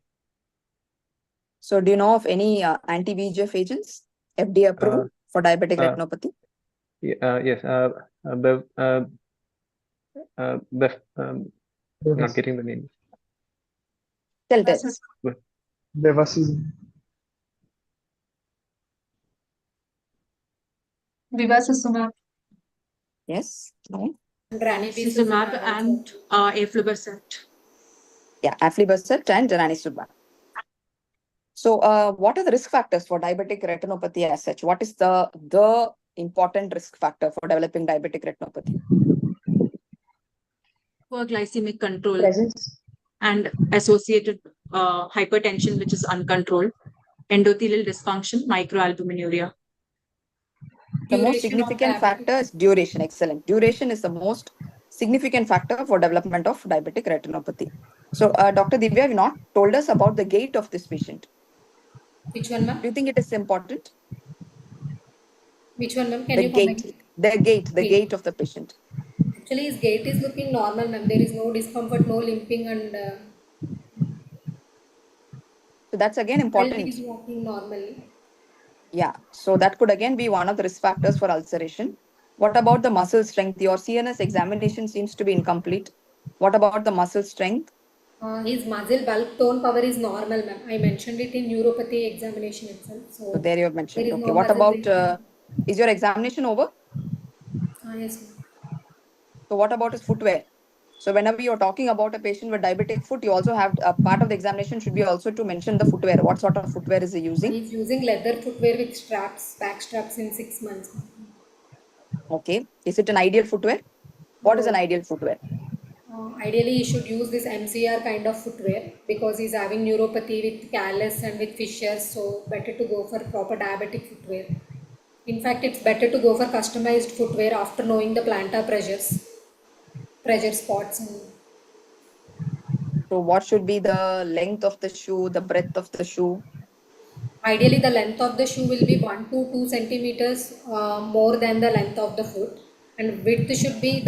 So, do you know of any anti-VEGF agents FDA approved for diabetic retinopathy? Yes, not getting the name. Tell us. Bevacizumab. Yes. No. Ranibizumab and aflibercept. Yeah, aflibercept and ranibizumab. So, what are the risk factors for diabetic retinopathy as such? What is the important risk factor for developing diabetic retinopathy? Poor glycemic control Presence. and associated hypertension, which is uncontrolled, endothelial dysfunction, microalbuminuria. The most significant factor is duration. Excellent. Duration is the most significant factor for development of diabetic retinopathy. So, Dr. Divya, you not told us about the gait of this patient. Which one, ma'am? Do you think it is important? Which one, ma'am? The gait of the patient. Actually, his gait is looking normal, ma'am. There is no discomfort, no limping, and so that's again important. He is walking normally. Yeah, so that could again be one of the risk factors for ulceration. What about the muscle strength? Your CNS examination seems to be incomplete. What about the muscle strength? His muscle bulk tone power is normal, ma'am. I mentioned it in neuropathy examination itself. So there you have mentioned. there is Okay, no what muscle about, is your examination over? Yes, ma'am. So what about his footwear? So whenever you're talking about a patient with diabetic foot, you also have a part of the examination should be also to mention the footwear. What sort of footwear is he using? He's using leather footwear with straps, back straps in 6 months. Okay. Is it an ideal footwear? What is an ideal footwear? Ideally, he should use this MCR kind of footwear because he's having neuropathy with callus and with fissures. So better to go for proper diabetic footwear. In fact, it's better to go for customized footwear after knowing the plantar pressure spots. So what should be the length of the shoe, the breadth of the shoe? Ideally, the length of the shoe will be 1 to 2 centimeters more than the length of the foot, and width should be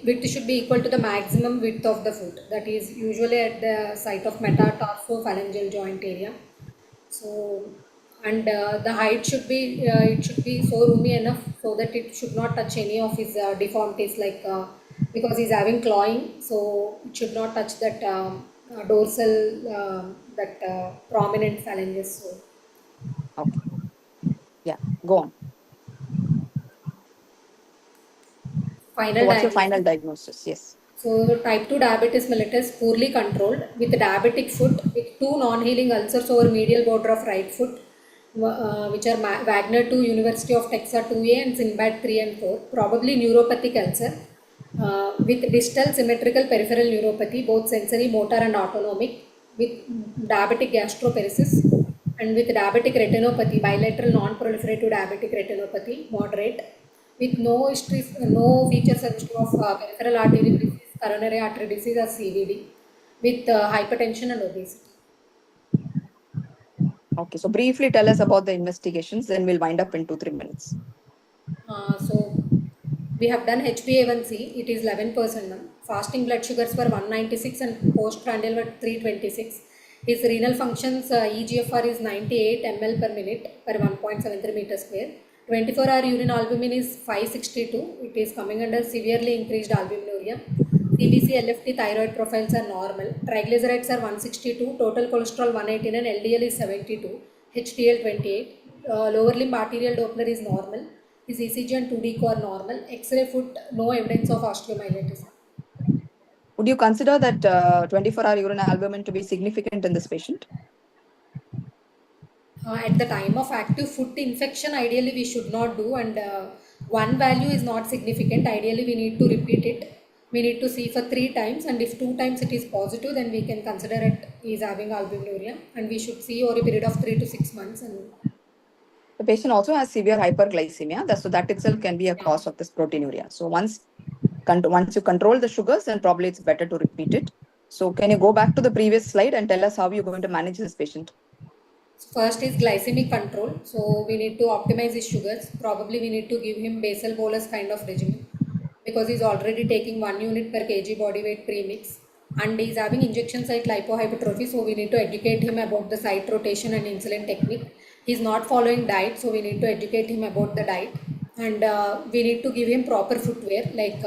width should be equal to the maximum width of the foot. That is usually at the site of metatarsophalangeal joint area. So, and the height should be it should be so roomy enough so that it should not touch any of his deformities, like because he's having clawing, so it should not touch that dorsal that prominent phalanges. So Okay. Yeah, go on. So what's your final diagnosis? Yes. So type 2 diabetes mellitus poorly controlled with diabetic foot with 2 non-healing ulcers over medial border of right foot, which are Wagner 2, University of Texas 2A and Sinbad 3 and 4, probably neuropathic ulcer with distal symmetrical peripheral neuropathy, both sensory, motor and autonomic, with diabetic gastroparesis and with diabetic retinopathy, bilateral non-proliferative diabetic retinopathy, moderate, with no history, no feature suggestive of peripheral artery disease, coronary artery disease or CVD, with hypertension and obesity. Okay, so briefly tell us about the investigations, then we'll wind up in 2-3 minutes. So we have done HbA1c, it is 11%. Fasting blood sugars were 196 and postprandial were 326. His renal functions EGFR is 98 ml per minute per 1.73 meter square. 24-hour urine albumin is 562. It is coming under severely increased albuminuria. CBC, LFT, thyroid profiles are normal. Triglycerides are 162. Total cholesterol 189. LDL is 72. HDL 28. Lower limb arterial Doppler is normal. His ECG and 2D core normal. X-ray foot, no evidence of osteomyelitis. Would you consider that 24-hour urine albumin to be significant in this patient? At the time of active foot infection, ideally we should not do, and one value is not significant. Ideally we need to repeat it. We need to see for 3 times, and if 2 times it is positive, then we can consider it is having albuminuria, and we should see over a period of 3 to 6 months. And the patient also has severe hyperglycemia, so that itself can be a cause of this proteinuria. So once you control the sugars, then probably it's better to repeat it. So can you go back to the previous slide and tell us how you're going to manage this patient? First is glycemic control. So we need to optimize his sugars. Probably we need to give him basal bolus kind of regimen because he's already taking 1 unit per kg body weight premix, and he's having injection site lipohypertrophy. So we need to educate him about the site rotation and insulin technique. He's not following diet, so we need to educate him about the diet, and we need to give him proper footwear, like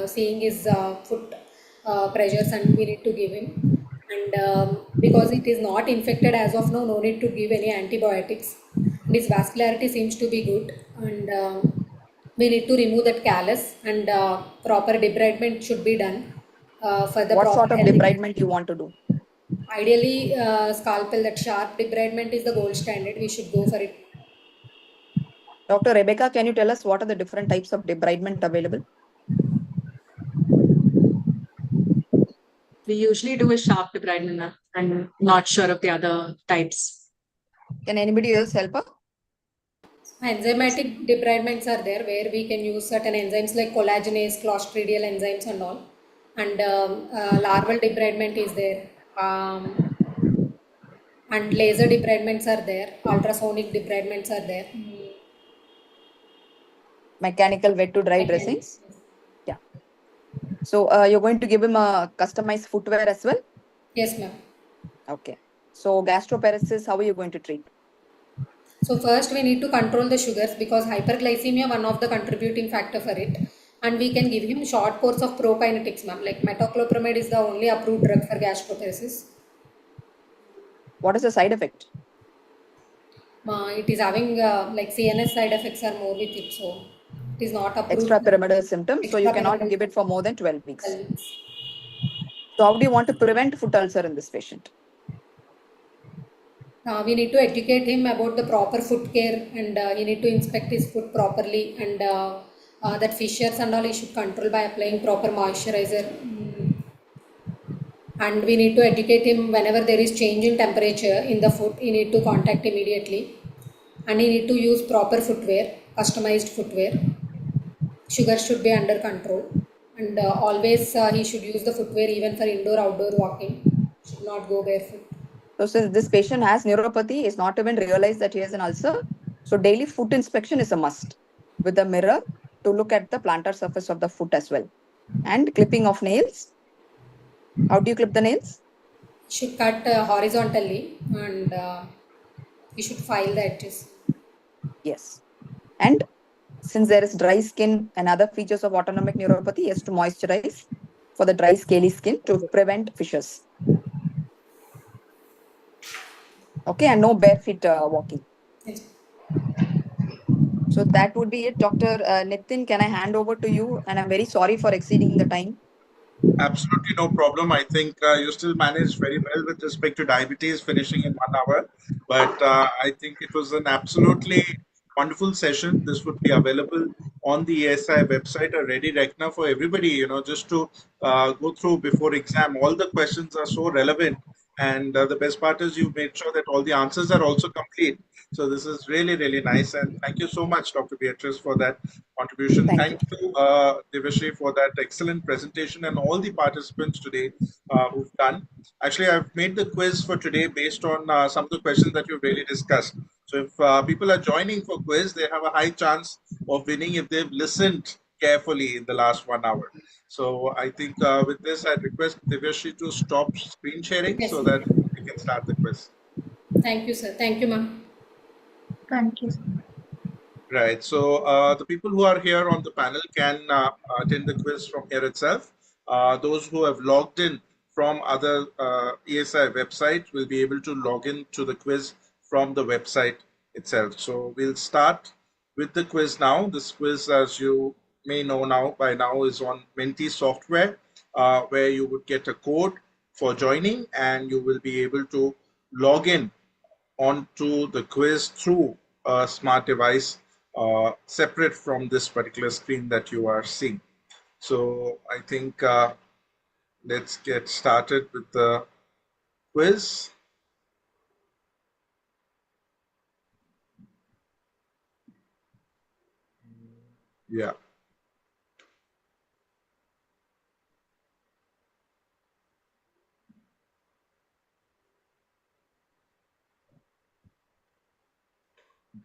seeing his foot pressures, and we need to give him. And because it is not infected as of now, no need to give any antibiotics. And his vascularity seems to be good, and we need to remove that callus, and proper debridement should be done for the what sort of debridement you want to do? Ideally, scalpel, that sharp debridement is the gold standard. We should go for it. Dr. Rebecca, can you tell us what are the different types of debridement available? We usually do a sharp debridement. I'm not sure of the other types. Can anybody else help her? Enzymatic debridements are there where we can use certain enzymes like collagenase, clostridial enzymes and all. And larval debridement is there. And laser debridements are there. Ultrasonic debridements are there. Mechanical wet to dry dressings? Yeah. So you're going to give him a customized footwear as well? Yes, ma'am. Okay. So gastroparesis, how are you going to treat? So first we need to control the sugars because hyperglycemia one of the contributing factor for it, and we can give him short course of prokinetics, ma'am. Like metoclopramide is the only approved drug for gastroparesis. What is the side effect? It is having like CNS side effects are more with it, so it is not approved. Extrapyramidal symptoms, so you cannot give it for more than 12 weeks. So how do you want to prevent foot ulcer in this patient? We need to educate him about the proper foot care, and he need to inspect his foot properly, and that fissures and all he should control by applying proper moisturizer. And we need to educate him whenever there is change in temperature in the foot, he need to contact immediately. And he need to use proper footwear, customized footwear. Sugar should be under control. And always he should use the footwear even for indoor-outdoor walking. Should not go barefoot. So since this patient has neuropathy, is not even realized that he has an ulcer, so daily foot inspection is a must with a mirror to look at the plantar surface of the foot as well. And clipping of nails. How do you clip the nails? He should cut horizontally and he should file the edges. Yes. And since there is dry skin and other features of autonomic neuropathy, he has to moisturize for the dry scaly skin to prevent fissures. Okay, and no bare feet walking. Yes. So that would be it. Dr. Nitin, can I hand over to you? And I'm very sorry for exceeding the time. Absolutely no problem. I think you still managed very well with respect to diabetes, finishing in 1 hour. But I think it was an absolutely wonderful session. This would be available on the ESI website, a ready reckoner for everybody, just to go through before exam. All the questions are so relevant. And the best part is you made sure that all the answers are also complete. So this is really, really nice. And thank you so much, Dr. Beatrice, for that contribution. Thank you, Devashri, for that excellent presentation and all the participants today who've done. Actually, I've made the quiz for today based on some of the questions that you've really discussed. So if people are joining for quiz, they have a high chance of winning if they've listened carefully in the last 1 hour. So I think with this, I'd request Devashri to stop screen sharing so that we can start the quiz. Thank you, sir. Thank you, ma'am. Thank you. Right. So the people who are here on the panel can attend the quiz from here itself. Those who have logged in from other ESI website will be able to log in to the quiz from the website itself. So we'll start with the quiz now. This quiz, as you may know now by now, is on Menti software, where you would get a code for joining and you will be able to log in onto the quiz through a smart device separate from this particular screen that you are seeing. So I think let's get started with the quiz. Yeah.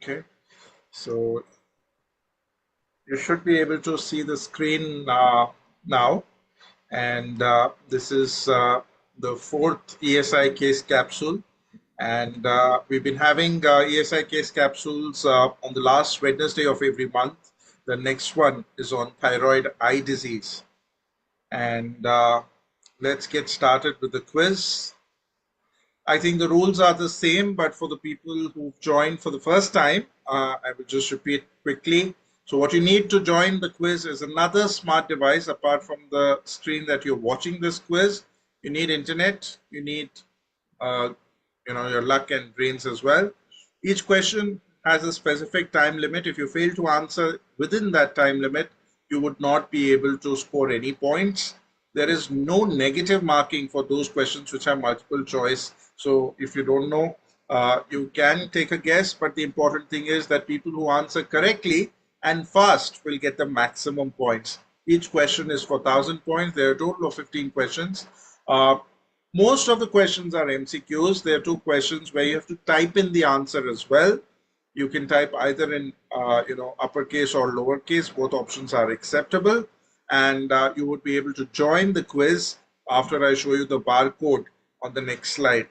Okay. So you should be able to see the screen now. And this is the fourth ESI case capsule. And we've been having ESI case capsules on the last Wednesday of every month. The next one is on thyroid eye disease. And let's get started with the quiz. I think the rules are the same, but for the people who've joined for the first time, I will just repeat quickly. So what you need to join the quiz is another smart device apart from the screen that you're watching this quiz. You need internet, you need your luck and brains as well. Each question has a specific time limit. If you fail to answer within that time limit, you would not be able to score any points. There is no negative marking for those questions which are multiple choice. So if you don't know, you can take a guess, but the important thing is that people who answer correctly and fast will get the maximum points. Each question is for 1,000 points. There are a total of 15 questions. Most of the questions are MCQs. There are two questions where you have to type in the answer as well. You can type either in uppercase or lowercase. Both options are acceptable. And you would be able to join the quiz after I show you the barcode on the next slide.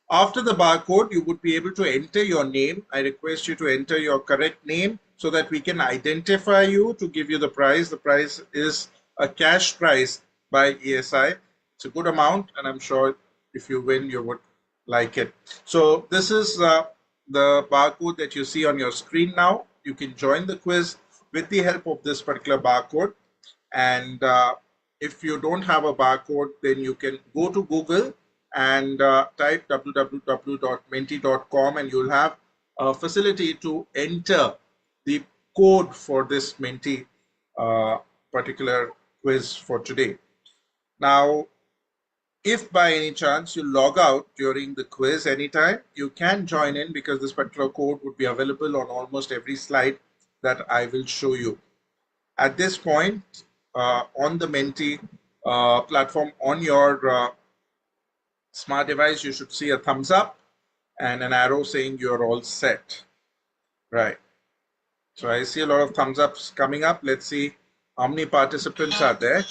After the barcode, you would be able to enter your name. I request you to enter your correct name so that we can identify you to give you the prize. The prize is a cash prize by ESI. It's a good amount, and I'm sure if you win, you would like it. So this is the barcode that you see on your screen now. You can join the quiz with the help of this particular barcode. And if you don't have a barcode, then you can go to Google and type www.menti.com and you'll have a facility to enter the code for this Menti particular quiz for today. Now, if by any chance you log out during the quiz anytime, you can join in because this particular code would be available on almost every slide that I will show you. At this point, on the Menti platform on your smart device, you should see a thumbs up and an arrow saying you're all set. Right. So I see a lot of thumbs ups coming up. Let's see how many participants are there.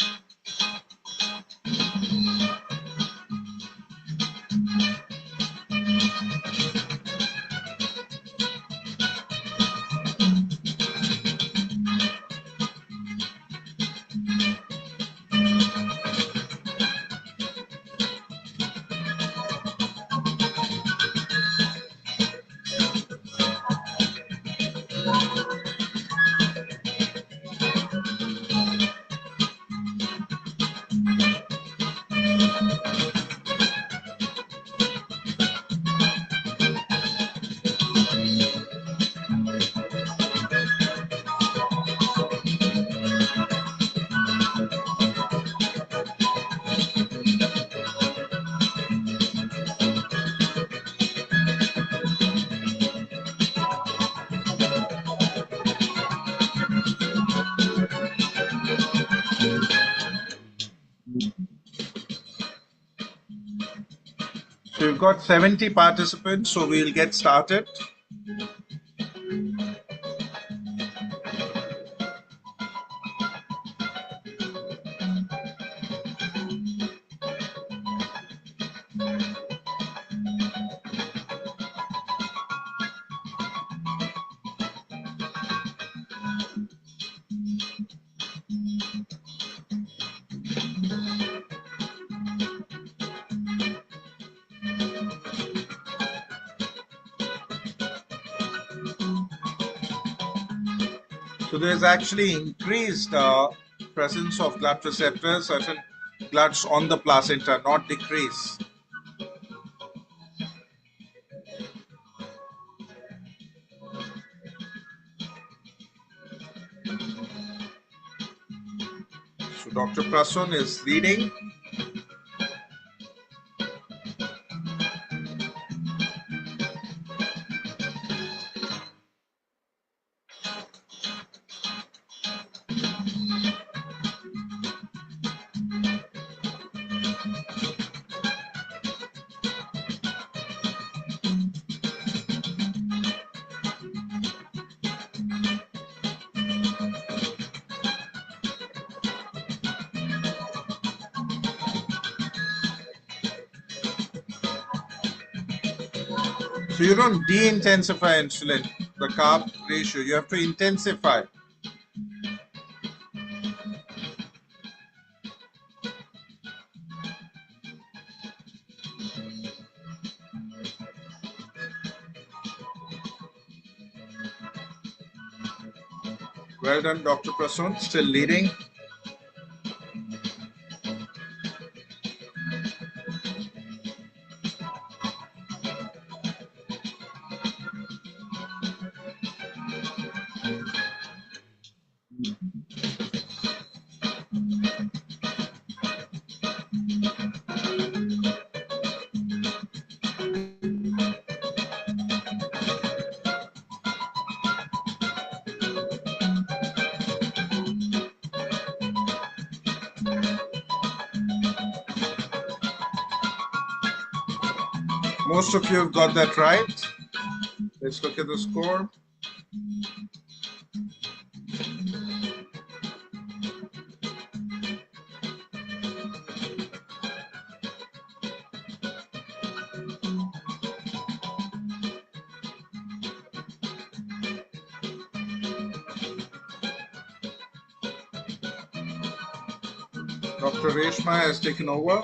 So we've got 70 participants, so we'll get started. So there's actually increased presence of glut receptors, certain gluts on the placenta, not decrease. So Dr. Prasun is leading. So you don't de-intensify insulin, the carb ratio, you have to intensify. Well done, Dr. Prasun, still leading. Most of you have got that right. Let's look at the score. Dr. Reshma has taken over.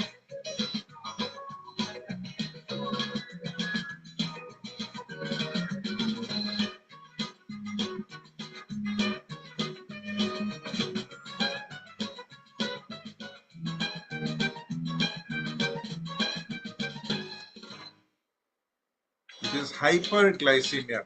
It is hyperglycemia.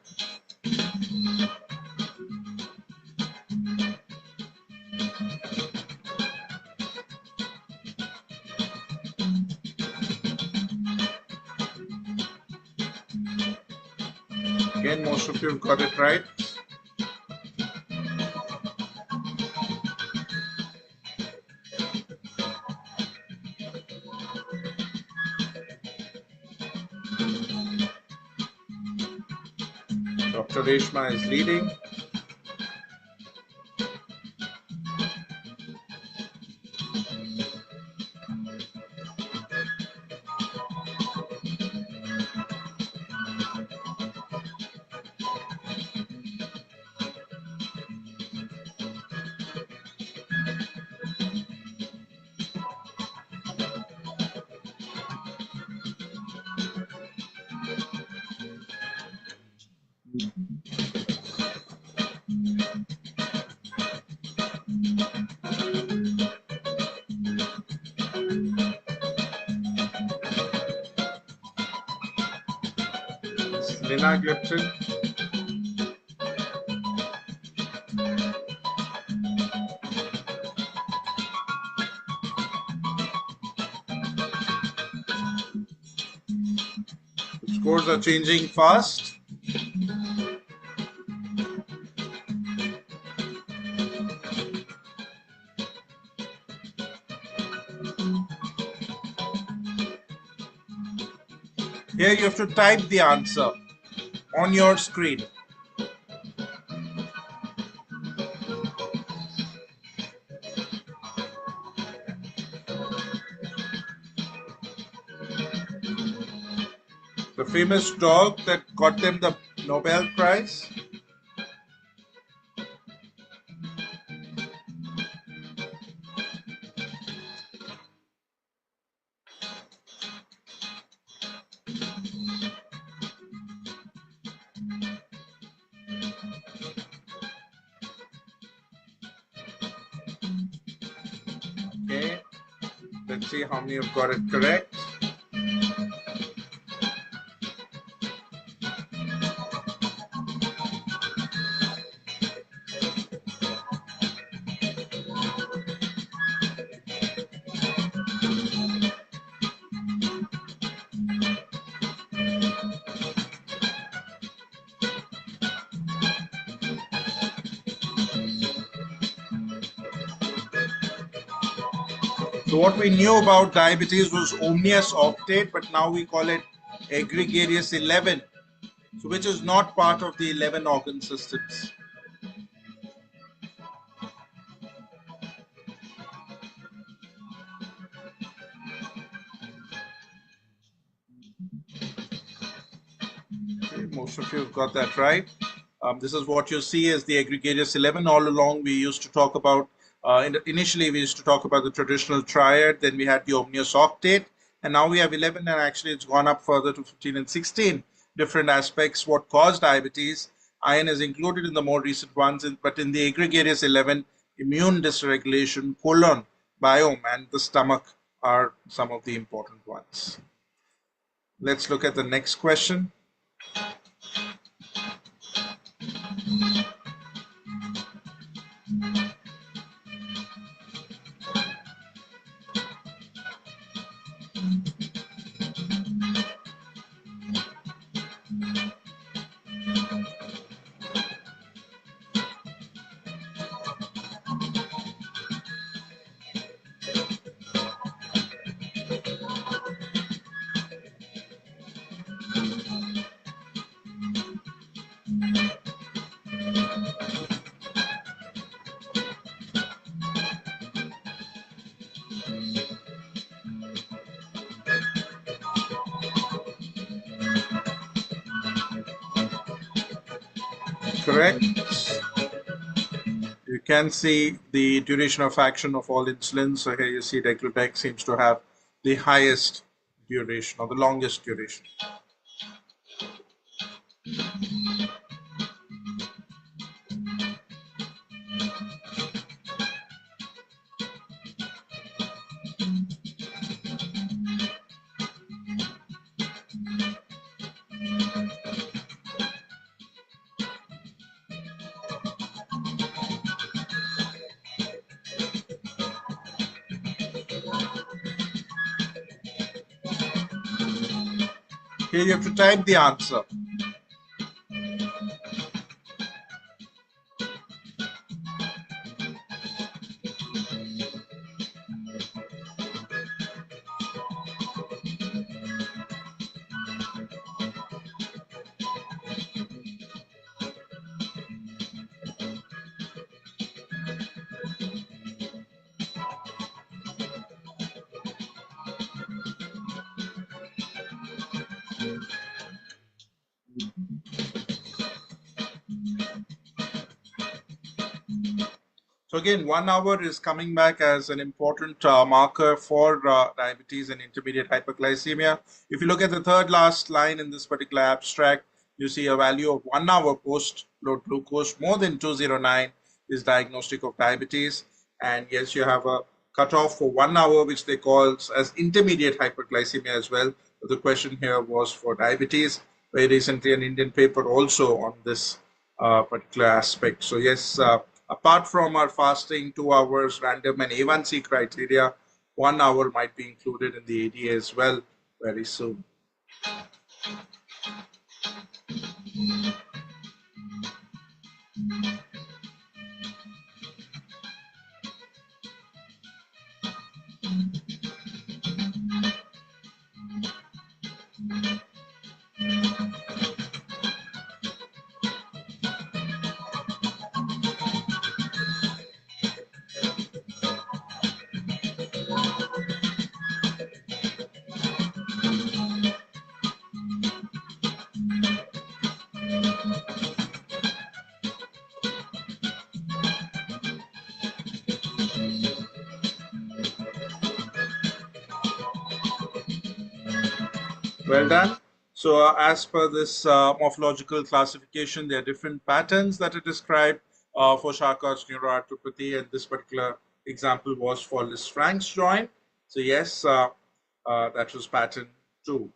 Again, most of you have got it right. Dr. Reshma is leading. Linagliptin. Scores are changing fast. Here you have to type the answer on your screen. The famous dog that got them the Nobel Prize. Okay, let's see how many have got it correct. So what we knew about diabetes was omnious octate, but now we call it egregious 11, so which is not part of the 11 organ systems. Okay, most of you have got that right. This is what you see as the egregious 11. All along we used to talk about initially we used to talk about the traditional triad, then we had the omnious octate, and now we have 11, and actually it's gone up further to 15 and 16 different aspects what cause diabetes. Iron is included in the more recent ones, but in the egregious 11, immune dysregulation, colon, biome, and the stomach are some of the important ones. Let's look at the next question. Correct. You can see the duration of action of all insulins. So here you see Degludec seems to have the highest duration or the longest duration. Here you have to type the answer. So again, 1 hour is coming back as an important marker for diabetes and intermediate hyperglycemia. If you look at the third last line in this particular abstract, you see a value of 1 hour post blood glucose more than 209 is diagnostic of diabetes. And yes, you have a cutoff for 1 hour, which they call as intermediate hyperglycemia as well. But the question here was for diabetes. Very recently, an Indian paper also on this particular aspect. So yes, apart from our fasting, 2 hours, random and A1C criteria, 1 hour might be included in the ADA as well very soon. Well done. So as per this morphological classification, there are different patterns that are described for Charcot's neuroarthropathy, and this particular example was for Lisfranc's joint. So yes, that was pattern 2.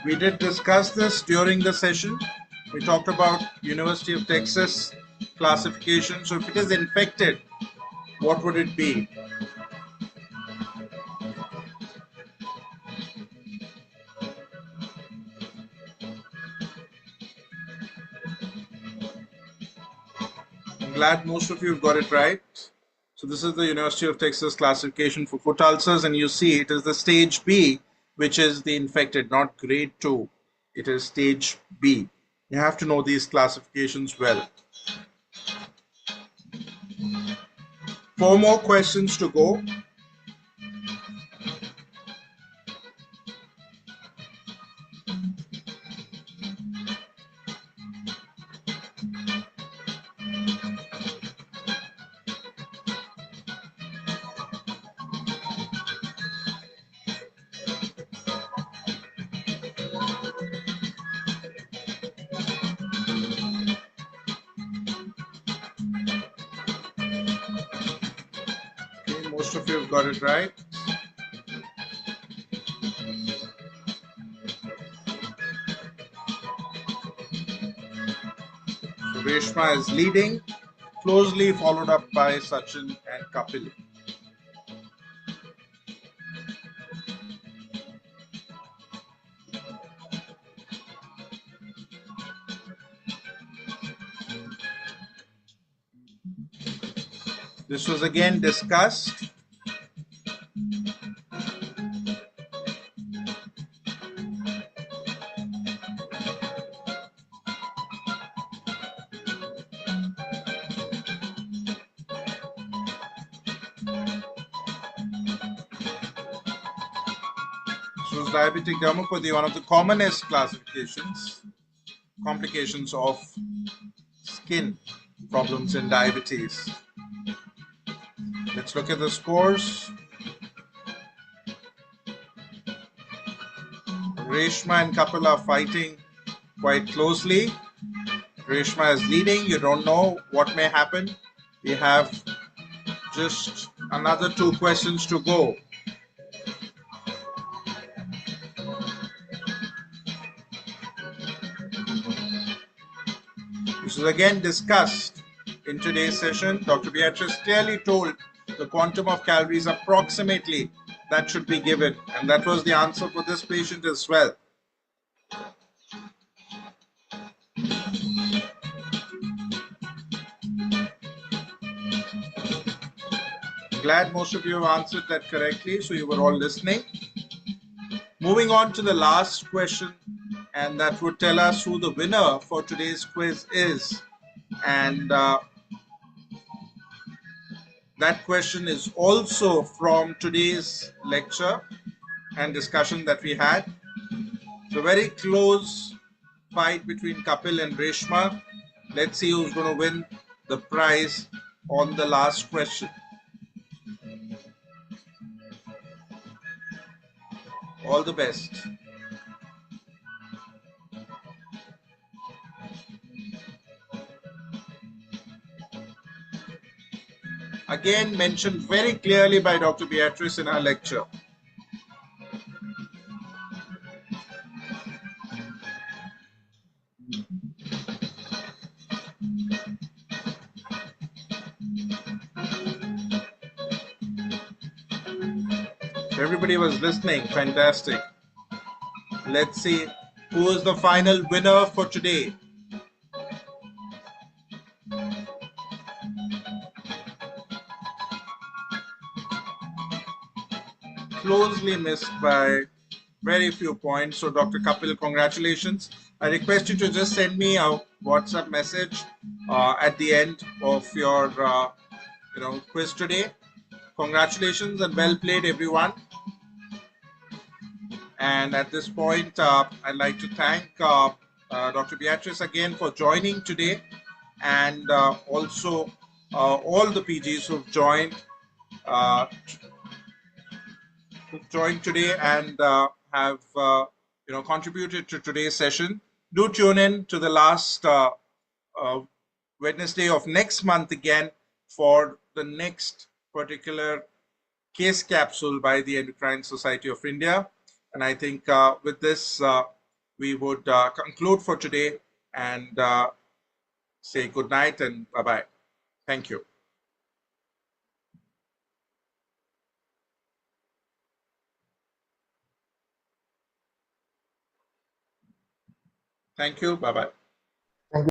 We did discuss this during the session. We talked about University of Texas classification. So if it is infected, what would it be? I'm glad most of you have got it right. So this is the University of Texas classification for foot ulcers, and you see it is the stage B, which is the infected, not grade 2. It is stage B. You have to know these classifications well. 4 more questions to go. Most of you have got it right. So Reshma is leading, closely followed up by Sachin and Kapil. This was again discussed. This was diabetic dermopathy, one of the commonest complications of skin problems in diabetes. Let's look at the scores. Reshma and Kapil are fighting quite closely. Reshma is leading. You don't know what may happen. We have just another 2 questions to go. This is again discussed in today's session. Dr. Beatrice clearly told the quantum of calories approximately that should be given, and that was the answer for this patient as well. glad most of you have answered that correctly, so you were all listening. Moving on to the last question, and that would tell us who the winner for today's quiz is. And that question is also from today's lecture and discussion that we had. So very close fight between Kapil and Reshma. Let's see who's going to win the prize on the last question. All the best. Again, mentioned very clearly by Dr. Beatrice in her lecture. Everybody was listening. Fantastic. Let's see who is the final winner for today. Closely missed by very few points. So Dr. Kapil, congratulations. I request you to just send me a WhatsApp message at the end of your quiz today. Congratulations and well played, everyone. And at this point, I'd like to thank Dr. Beatrice again for joining today, and also all the PGs who've joined today and have contributed to today's session. Do tune in to the last Wednesday of next month again for the next particular case capsule by the Endocrine Society of India. And I think with this, we would conclude for today and say good night and bye-bye. Thank you. Thank you. Bye-bye.